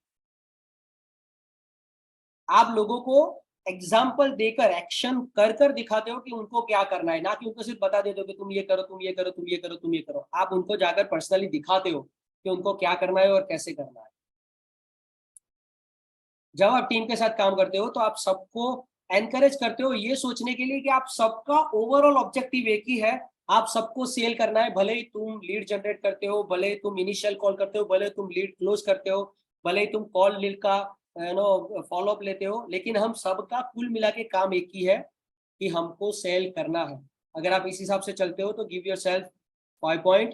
आप लोगों को एग्जाम्पल देकर एक्शन कर कर दिखाते हो कि उनको क्या करना है, ना कि उनको सिर्फ बता देते हो कि तुम ये करो, तुम ये करो, तुम ये करो, तुम ये करो। आप उनको जाकर पर्सनली दिखाते हो कि उनको क्या करना है और कैसे करना है। जब आप टीम के साथ काम करते हो तो आप सबको एनकरेज करते हो ये सोचने के लिए कि आप सबका ओवरऑल ऑब्जेक्टिव एक ही है, आप सबको सेल करना है। भले ही तुम लीड जनरेट करते हो, भले ही तुम इनिशियल कॉल करते हो, भले ही तुम लीड क्लोज करते हो, भले ही तुम कॉल लीड का फॉलो अप लेते हो, लेकिन हम सबका कुल मिला के काम एक ही है कि हमको सेल करना है। अगर आप इस हिसाब से चलते हो तो give yourself 5 point,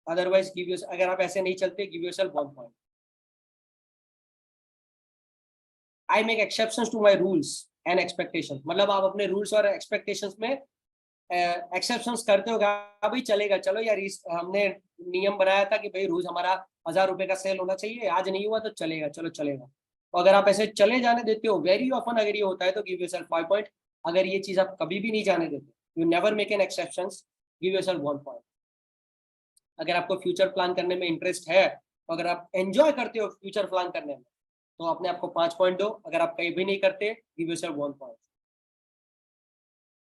otherwise अगर आप ऐसे नहीं चलते give yourself 1 point. I make exceptions to my rules and expectation, मतलब आप अपने रूल्स और एक्सपेक्टेशंस में एक्सेप्शंस करते हो। भाई चलेगा, चलो यार हमने नियम बनाया था कि भाई रोज हमारा 1000 रुपए का सेल होना चाहिए, आज नहीं हुआ तो चलेगा, चलो चलेगा। तो अगर आप ऐसे चले जाने देते हो वेरी ऑफन, अगर ये होता है तो गिव योरसेल्फ 5 पॉइंट। अगर ये चीज आप कभी भी नहीं जाने देते, you never make an exceptions, give yourself 1 point. अगर आपको फ्यूचर प्लान करने में इंटरेस्ट है, तो अगर आप एंजॉय करते हो फ्यूचर प्लान करने में, तो अपने आपको 5 पॉइंट दो। अगर आप कहीं भी नहीं करते, गिव योरसेल्फ 1 पॉइंट।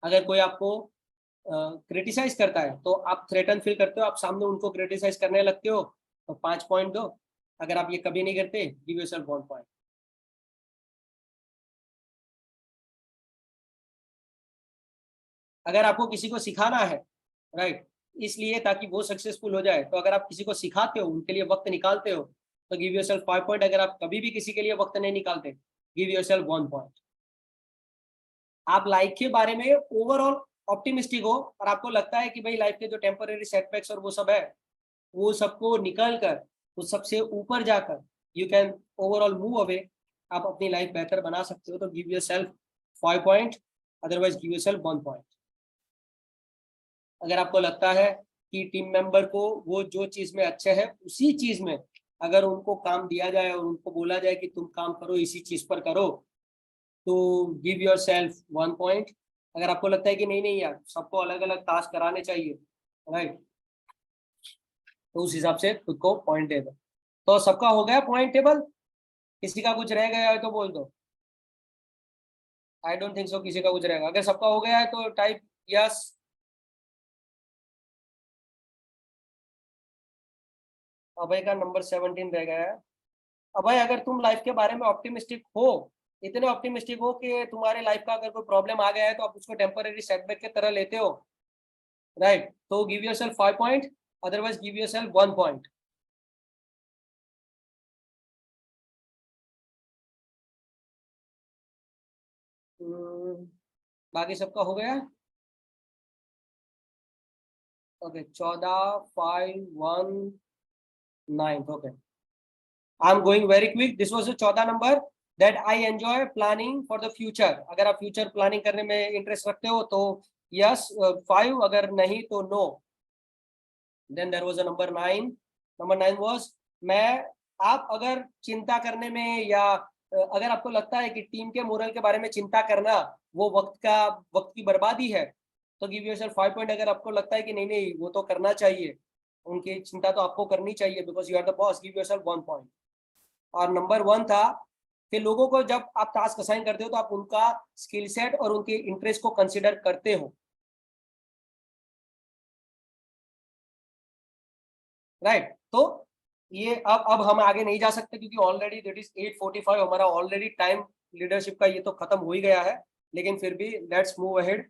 अगर कोई आपको क्रिटिसाइज करता है तो आप थ्रेटन फील करते हो, आप सामने उनको क्रिटिसाइज करने लगते हो, तो 5 पॉइंट दो। अगर आप ये कभी नहीं करते, गिव योरसेल्फ 1 पॉइंट। अगर आपको किसी को सिखाना है, राइट, इसलिए ताकि वो सक्सेसफुल हो जाए, तो अगर आप किसी को सिखाते हो, उनके लिए वक्त निकालते हो, तो गिव योरसेल्फ 5 पॉइंट। अगर आप कभी भी किसी के लिए वक्त नहीं निकालते, गिव योरसेल्फ 1 पॉइंट। आप लाइफ के बारे में ओवरऑल ऑप्टिमिस्टिक हो, और आपको लगता है कि भाई लाइफ के जो टेम्पररी सेटबैक्स और वो सब है, वो सबको निकल कर उस सबसे ऊपर जाकर you can overall move away, आप अपनी लाइफ बेहतर बना सकते हो, तो give yourself 5 point, otherwise give yourself 1 point. अगर आपको लगता है कि टीम मेंबर को वो जो चीज में अच्छे है उसी चीज में अगर उनको काम दिया जाए और उनको बोला जाए कि तुम काम करो इसी चीज पर करो, तो गिव योर सेल्फ 1 पॉइंट। अगर आपको लगता है कि नहीं नहीं यार सबको अलग अलग टास्क कराने चाहिए, राइट, तो उस हिसाब से खुद को पॉइंट दे दो। तो सबका हो गया पॉइंट टेबल? किसी का कुछ रह गया है तो बोल दो। आई डोंट थिंक सो किसी का कुछ रहेगा। अगर सबका हो गया है तो टाइप यस। अभय का नंबर 17 रह गया है। अभय अगर तुम लाइफ के बारे में ऑप्टिमिस्टिक हो, इतने ऑप्टिमिस्टिक हो कि तुम्हारे लाइफ का अगर कोई प्रॉब्लम आ गया है तो आप उसको टेम्पररी सेटबैक की तरह लेते हो, राइट, तो give yourself 5 point, otherwise give yourself 1 point. बाकी सबका हो गया। Okay 14, 5, 1, 9। Okay I am going very quick. This was the 14 number. That I enjoy planning for the future, अगर आप फ्यूचर प्लानिंग करने में इंटरेस्ट रखते हो तो यस 5, अगर नहीं तो no. Then there was a number 9, number 9 was मैं, आप अगर चिंता करने में या अगर आपको लगता है कि टीम के मोरल के बारे में चिंता करना वो वक्त की बर्बादी है, तो गिव योरसेल्फ 5 पॉइंट। अगर आपको लगता है कि नहीं नहीं वो तो करना चाहिए, उनकी चिंता तो आपको करनी चाहिए because you are the boss, give yourself 1 point. और नंबर 1 था कि लोगों को जब आप टास्क असाइन करते हो तो आप उनका स्किल सेट और उनके इंटरेस्ट को कंसिडर करते हो, राइट। तो ये अब हम आगे नहीं जा सकते क्योंकि ऑलरेडी दैट इज 8:45, हमारा ऑलरेडी टाइम लीडरशिप का ये तो खत्म हो ही गया है, लेकिन फिर भी let's move ahead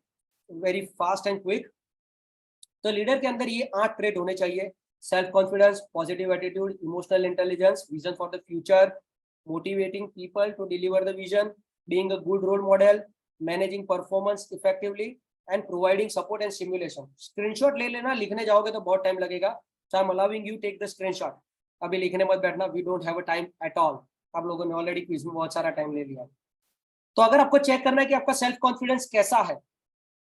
very fast and quick. तो लीडर के अंदर ये 8 ट्रेट होने चाहिए: self confidence, positive attitude, emotional intelligence, vision for the future, motivating people to deliver the vision, being a good role model, managing performance effectively and providing support and stimulation. Screenshot ले लेना, लिखने जाओगे तो बहुत टाइम लगेगा, so I am allowing you take the screenshot. अभी लिखने मत बैठना, we don't have a time at all. आप लोगों ने ऑलरेडी क्विज में बहुत सारा टाइम ले लिया। तो अगर आपको चेक करना है कि आपका सेल्फ कॉन्फिडेंस कैसा है,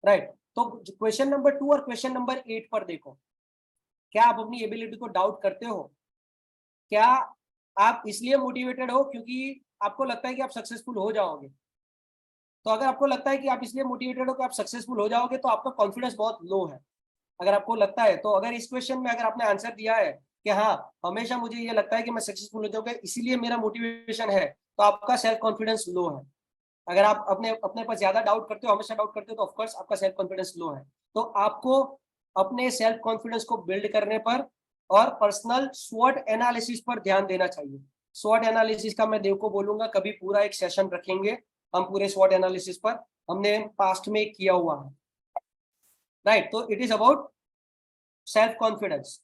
राइट, तो क्वेश्चन नंबर 2 और क्वेश्चन नंबर 8 पर देखो, क्या आप अपनी एबिलिटी को डाउट करते हो? क्या आप इसलिए मोटिवेटेड हो क्योंकि आपको लगता है कि आप सक्सेसफुल हो जाओगे? तो अगर आपको लगता है कि आप इसलिए मोटिवेटेड हो कि आप सक्सेसफुल हो जाओगे तो आपका कॉन्फिडेंस बहुत लो है। अगर आपको लगता है तो, अगर इस क्वेश्चन में अगर आपने आंसर दिया है कि हाँ हमेशा मुझे ये लगता है कि मैं सक्सेसफुल हो जाऊंगा इसीलिए मेरा मोटिवेशन है, तो आपका सेल्फ कॉन्फिडेंस लो है। अगर आप अपने अपने पर ज्यादा डाउट करते हो, हमेशा डाउट करते हो, तो ऑफकोर्स आपका सेल्फ कॉन्फिडेंस लो है। तो आपको अपने सेल्फ कॉन्फिडेंस को बिल्ड करने पर और पर्सनल स्वॉट एनालिसिस पर ध्यान देना चाहिए। स्वॉट एनालिसिस का मैं देव को बोलूंगा, कभी पूरा एक सेशन रखेंगे हम पूरे स्वॉट एनालिसिस पर, हमने पास्ट में किया हुआ है, राइट। तो it is about self confidence.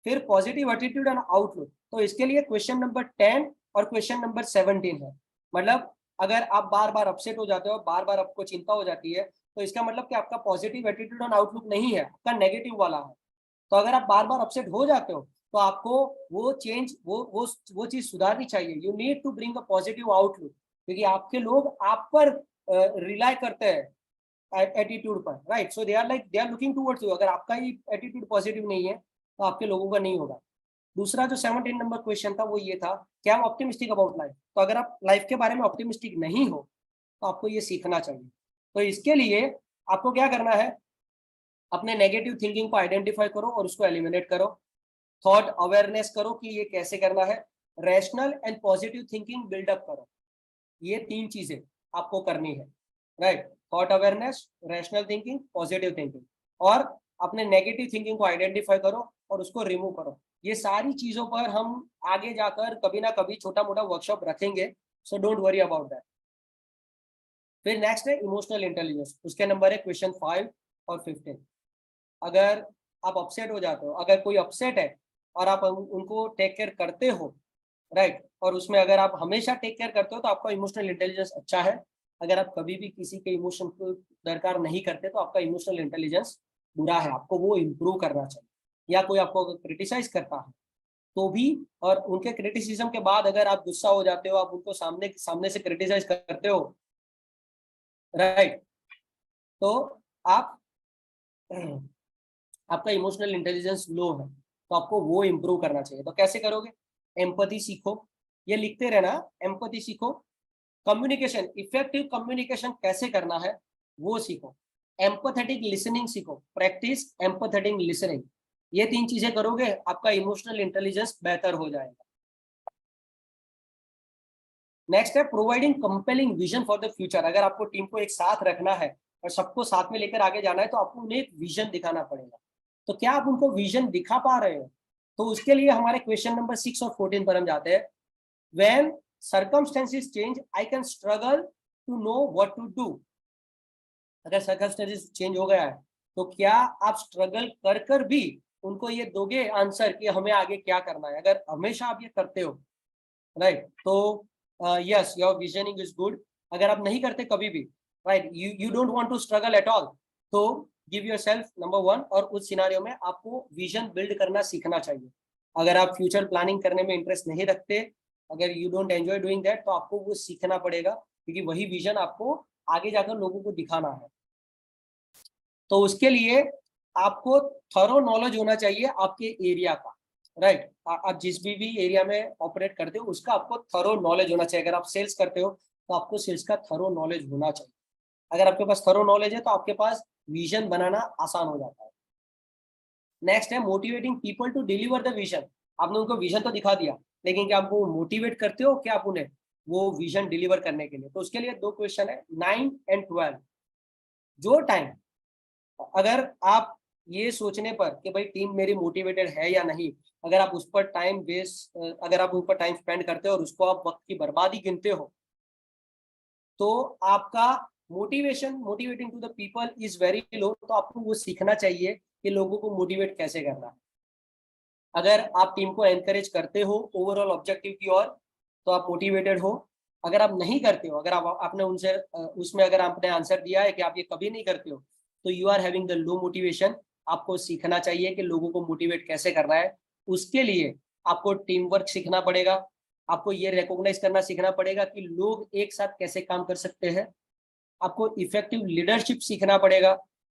फिर पॉजिटिव एटीट्यूड एंड आउटलुक, तो इसके लिए क्वेश्चन नंबर 10 और क्वेश्चन नंबर 17 है। मतलब अगर आप बार बार अपसेट हो जाते हो, बार बार आपको चिंता हो जाती है, तो इसका मतलब कि आपका पॉजिटिव एटीट्यूड और आउटलुक नहीं है, आपका नेगेटिव वाला है। तो अगर आप बार बार अपसेट हो जाते हो तो आपको वो चेंज वो चीज सुधारनी चाहिए। You need to bring a positive outlook, क्योंकि आपके लोग आप पर रिलाई करते हैं एटीट्यूड पर, right. So they are looking towards you. अगर आपका ही एटीट्यूड पॉजिटिव नहीं है तो आपके लोगों का नहीं होगा। दूसरा जो 17 नंबर क्वेश्चन था वो ये था कि आप ऑप्टिमिस्टिक अबाउट लाइफ। तो अगर आप लाइफ के बारे में ऑप्टिमिस्टिक नहीं हो तो आपको ये सीखना चाहिए। तो इसके लिए आपको क्या करना है, अपने नेगेटिव थिंकिंग को आइडेंटिफाई करो और उसको एलिमिनेट करो। थॉट अवेयरनेस करो कि ये कैसे करना है। Rational and positive thinking build up करो। ये 3 चीजें आपको करनी है, right. Thought awareness, rational thinking, positive thinking. और अपने नेगेटिव थिंकिंग को आइडेंटिफाई करो और उसको रिमूव करो। ये सारी चीजों पर हम आगे जाकर कभी ना कभी छोटा मोटा वर्कशॉप रखेंगे, so don't worry about that. फिर नेक्स्ट है इमोशनल इंटेलिजेंस, उसके नंबर है क्वेश्चन 5 और 15। अगर आप अपसेट हो जाते हो, अगर कोई अपसेट है और आप उनको टेक केयर करते हो, राइट, और उसमें अगर आप हमेशा टेक केयर करते हो तो आपका इमोशनल इंटेलिजेंस अच्छा है। अगर आप कभी भी किसी के इमोशन को दरकार नहीं करते तो आपका इमोशनल इंटेलिजेंस बुरा है, आपको वो इम्प्रूव करना चाहिए। या कोई आपको क्रिटिसाइज करता है तो भी, और उनके क्रिटिसिज्म के बाद अगर आप गुस्सा हो जाते हो, आप उनको सामने सामने से क्रिटिसाइज करते हो, राइट, तो आप आपका इमोशनल इंटेलिजेंस लो है, तो आपको वो इम्प्रूव करना चाहिए। तो कैसे करोगे? एम्पैथी सीखो, ये लिखते रहना, एम्पैथी सीखो। कम्युनिकेशन, इफेक्टिव कम्युनिकेशन कैसे करना है वो सीखो। एम्पैथेटिक लिसनिंग सीखो, प्रैक्टिस एम्पैथेटिक लिसनिंग। ये 3 चीजें करोगे आपका इमोशनल इंटेलिजेंस बेहतर हो जाएगा। नेक्स्ट है providing compelling vision for the future. अगर आपको टीम को एक साथ रखना है और सबको साथ में लेकर आगे जाना है तो आपको उन्हें एक विजन दिखाना पड़ेगा। तो क्या आप उनको विजन दिखा पा रहे हो? तो उसके लिए हमारे क्वेश्चन नंबर 6 और 14 पर हम जाते हैं। When circumstances change I can struggle to know what to do. अगर सर्कमस्टेंसेस चेंज हो गया है तो क्या आप स्ट्रगल कर कर भी उनको ये दोगे आंसर कि हमें आगे क्या करना है? अगर हमेशा आप ये करते हो, राइट, तो yes your visioning is good. अगर आप नहीं करते कभी भी, right, you don't want to struggle at all, तो गिव योरसेल्फ नंबर 1। और उस सिनारियो में आपको विजन बिल्ड करना सीखना चाहिए। अगर आप फ्यूचर प्लानिंग करने में इंटरेस्ट नहीं रखते, अगर you don't enjoy doing that तो आपको वो सीखना पड़ेगा, क्योंकि वही विजन आपको आगे जाकर लोगों को दिखाना है। तो उसके लिए आपको थॉरो नॉलेज होना चाहिए आपके एरिया का, राइट। आप जिस भी एरिया में ऑपरेट करते हो उसका आपको थॉरो नॉलेज होना चाहिए। अगर आप सेल्स करते हो तो आपको सेल्स का थॉरो नॉलेज होना चाहिए। अगर आपके पास थॉरो नॉलेज है तो आपके पास विजन बनाना आसान हो जाता है। नेक्स्ट है motivating people to deliver the vision. आपने उनको विजन तो दिखा दिया, लेकिन क्या आपको मोटिवेट करते हो क्या आप उन्हें वो विजन डिलीवर करने के लिए? तो उसके लिए 2 क्वेश्चन है, 9 एंड 12। जो टाइम अगर आप ये सोचने पर कि भाई टीम मेरी मोटिवेटेड है या नहीं, अगर आप उस पर टाइम वेस्ट, अगर आप उस पर टाइम स्पेंड करते हो और उसको आप वक्त की बर्बादी गिनते हो, तो आपका motivating to the people is very low. तो आपको वो सीखना चाहिए कि लोगों को मोटिवेट कैसे करना है। अगर आप टीम को एनकरेज करते हो ओवरऑल ऑब्जेक्टिव की ओर तो आप मोटिवेटेड हो। अगर आप नहीं करते हो, अगर आपने उनसे उसमें अगर आपने आंसर दिया है कि आप ये कभी नहीं करते हो, तो you are having the low motivation. आपको सीखना चाहिए कि लोगों को मोटिवेट कैसे करना है। उसके लिए आपको टीम वर्क सीखना पड़ेगा। आपको ये रिकॉग्नाइज करना सीखना पड़ेगा कि लोग एक साथ कैसे काम कर सकते हैं। आपको इफेक्टिव लीडरशिप सीखना पड़ेगा,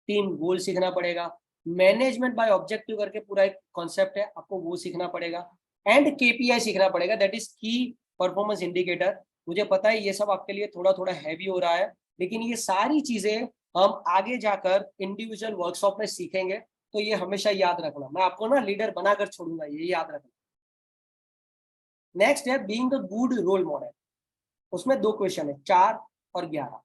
टीम गोल सीखना पड़ेगा, मैनेजमेंट बाय ऑब्जेक्टिव करके पूरा एक कॉन्सेप्ट है, आपको वो सीखना पड़ेगा, एंड केपीआई सीखना पड़ेगा, दैट इज की परफॉर्मेंस इंडिकेटर। मुझे पता है ये सब आपके लिए थोड़ा थोड़ा हैवी हो रहा है, लेकिन ये सारी चीजें हम आगे जाकर इंडिविजुअल वर्कशॉप में सीखेंगे। तो ये हमेशा याद रखना, मैं आपको ना लीडर बनाकर छोड़ूंगा, ये याद रखना। नेक्स्ट है being the good role model. उसमें 2 क्वेश्चन है, 4 और 11।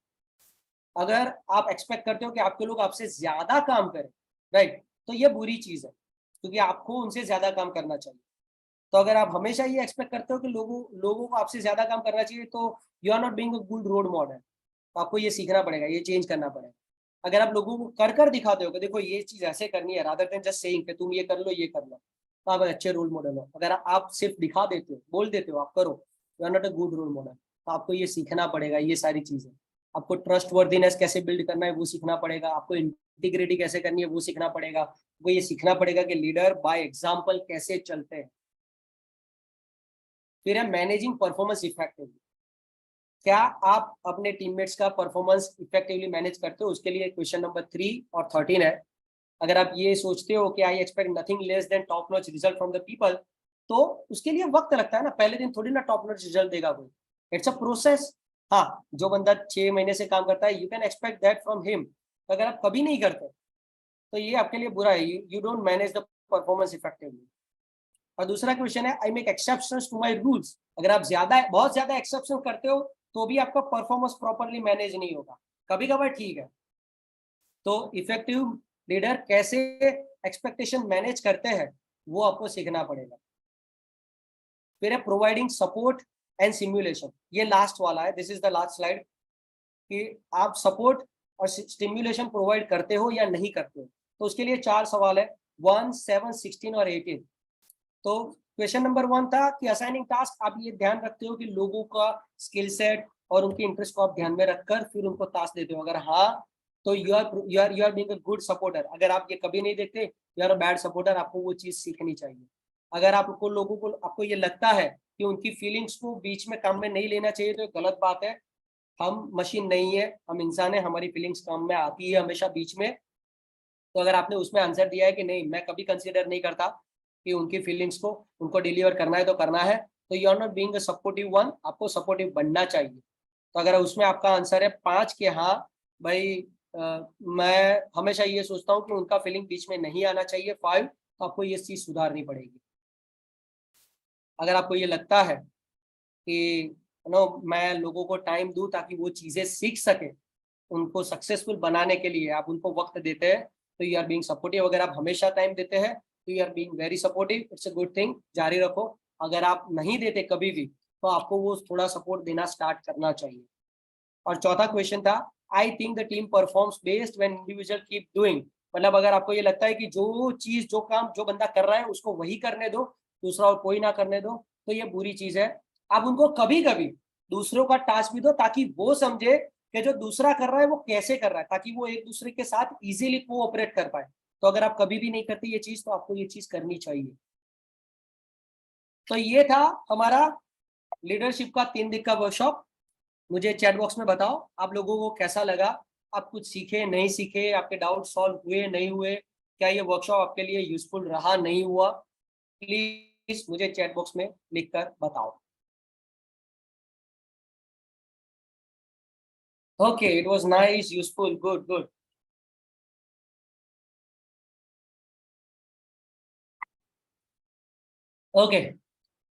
अगर आप एक्सपेक्ट करते हो कि आपके लोग आपसे ज्यादा काम करें, राइट, तो ये बुरी चीज है, क्योंकि आपको उनसे ज्यादा काम करना चाहिए। तो अगर आप हमेशा ये एक्सपेक्ट करते हो कि लोगों को आपसे ज्यादा काम करना चाहिए, तो you are not being a good role model. तो आपको ये सीखना पड़ेगा, ये चेंज करना पड़ेगा। अगर आप लोगों को कर दिखाते हो कि देखो ये चीज ऐसे करनी है, रादर देन जस्ट सेइंग कि तुम ये कर लो ये कर लो, तो आप अच्छे रोल मॉडल हो। अगर आप सिर्फ दिखा देते हो, बोल देते हो आप करो, you are not a good role model. तो आपको ये सीखना पड़ेगा, ये सारी चीजें। आपको ट्रस्ट वर्दीनेस कैसे बिल्ड करना है वो सीखना पड़ेगा। आपको इंटीग्रिटी कैसे करनी है वो सीखना पड़ेगा। वो ये सीखना पड़ेगा कि लीडर बाय एग्जाम्पल कैसे चलते हैं। फिर है मैनेजिंग परफॉर्मेंस इफेक्टिवली। क्या आप अपने टीममेट्स का परफॉर्मेंस इफेक्टिवली मैनेज करते हो? उसके लिए क्वेश्चन नंबर 3 और 13 है। अगर आप ये सोचते हो कि I expect nothing less than top notch result from the people, तो उसके लिए वक्त लगता है ना, पहले दिन थोड़ी ना टॉप नॉच रिजल्ट देगा कोई। It's a process. हाँ, जो बंदा 6 महीने से काम करता है, you can expect that from him. अगर आप कभी नहीं करते तो ये आपके लिए बुरा है, you don't manage the performance effectively. और दूसरा क्वेश्चन है I make exceptions to my rules. अगर आप बहुत ज्यादा एक्सेप्शन करते हो तो भी आपका परफॉर्मेंस प्रॉपर्ली मैनेज नहीं होगा। कभी कभार ठीक है। तो इफेक्टिव लीडर कैसे एक्सपेक्टेशन मैनेज करते हैं वो आपको सीखना पड़ेगा। फिर है प्रोवाइडिंग सपोर्ट एंड सिमुलेशन। ये लास्ट वाला है, this is the last slide, कि आप सपोर्ट और स्टिम्युलेशन प्रोवाइड करते हो या नहीं करते हो। तो उसके लिए 4 सवाल है, 1, 7, 16 और 18। तो क्वेश्चन नंबर 1 था कि असाइनिंग टास्क, आप ये ध्यान रखते हो कि लोगों का स्किल सेट और उनके इंटरेस्ट को आप ध्यान में रखकर फिर उनको टास्क देते हो। अगर हाँ, तो you are being a good supporter. अगर आप ये कभी नहीं देखते, you are a bad supporter. आपको वो चीज सीखनी चाहिए। अगर आपको लोगों को आपको ये लगता है कि उनकी फीलिंग्स को बीच में काम में नहीं लेना चाहिए, तो गलत बात है। हम मशीन नहीं है, हम इंसान है, हमारी फीलिंग्स काम में आती है हमेशा बीच में। तो अगर आपने उसमें आंसर दिया है कि नहीं, मैं कभी कंसीडर नहीं करता कि उनकी फीलिंग्स को उनको डिलीवर करना है तो करना है, तो you are not being a supportive one. आपको सपोर्टिव बनना चाहिए। तो अगर उसमें आपका आंसर है 5 के हाँ भाई, मैं हमेशा ये सोचता हूँ कि उनका फीलिंग बीच में नहीं आना चाहिए, 5, तो आपको ये चीज सुधारनी पड़ेगी। अगर आपको ये लगता है कि नो मैं लोगों को टाइम दूं ताकि वो चीजें सीख सके, उनको सक्सेसफुल बनाने के लिए आप उनको वक्त देते हैं, तो यू आर बीइंग सपोर्टिव। अगर आप हमेशा टाइम देते हैं तो you are being very supportive, it's a good thing, जारी रखो। अगर आप नहीं देते कभी भी, तो आपको वो थोड़ा सपोर्ट देना स्टार्ट करना चाहिए। और चौथा क्वेश्चन था, I think the team performs best when individual keep doing. मतलब अगर आपको ये लगता है कि जो चीज जो काम जो बंदा कर रहा है उसको वही करने दो, दूसरा और कोई ना करने दो, तो ये बुरी चीज है। आप उनको कभी कभी दूसरों का टास्क भी दो ताकि वो समझे कि जो दूसरा कर रहा है वो कैसे कर रहा है, ताकि वो एक दूसरे के साथ इजीली कोऑपरेट कर पाए। तो अगर आप कभी भी नहीं करते ये चीज, तो आपको ये चीज करनी चाहिए। तो ये था हमारा लीडरशिप का 3 दिन का वर्कशॉप। मुझे चैट बॉक्स में बताओ आप लोगों को कैसा लगा, आप कुछ सीखे नहीं सीखे, आपके डाउट सॉल्व हुए नहीं हुए, क्या ये वर्कशॉप आपके लिए यूजफुल रहा नहीं हुआ, प्लीज मुझे चैट बॉक्स में लिखकर बताओ। Okay, it was nice, useful, good good. Okay,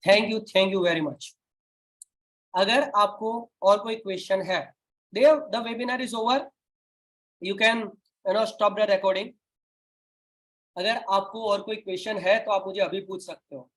thank you very much. अगर आपको और कोई क्वेश्चन है, देव the webinar is over, you can stop the recording. अगर आपको और कोई क्वेश्चन है तो आप मुझे अभी पूछ सकते हो।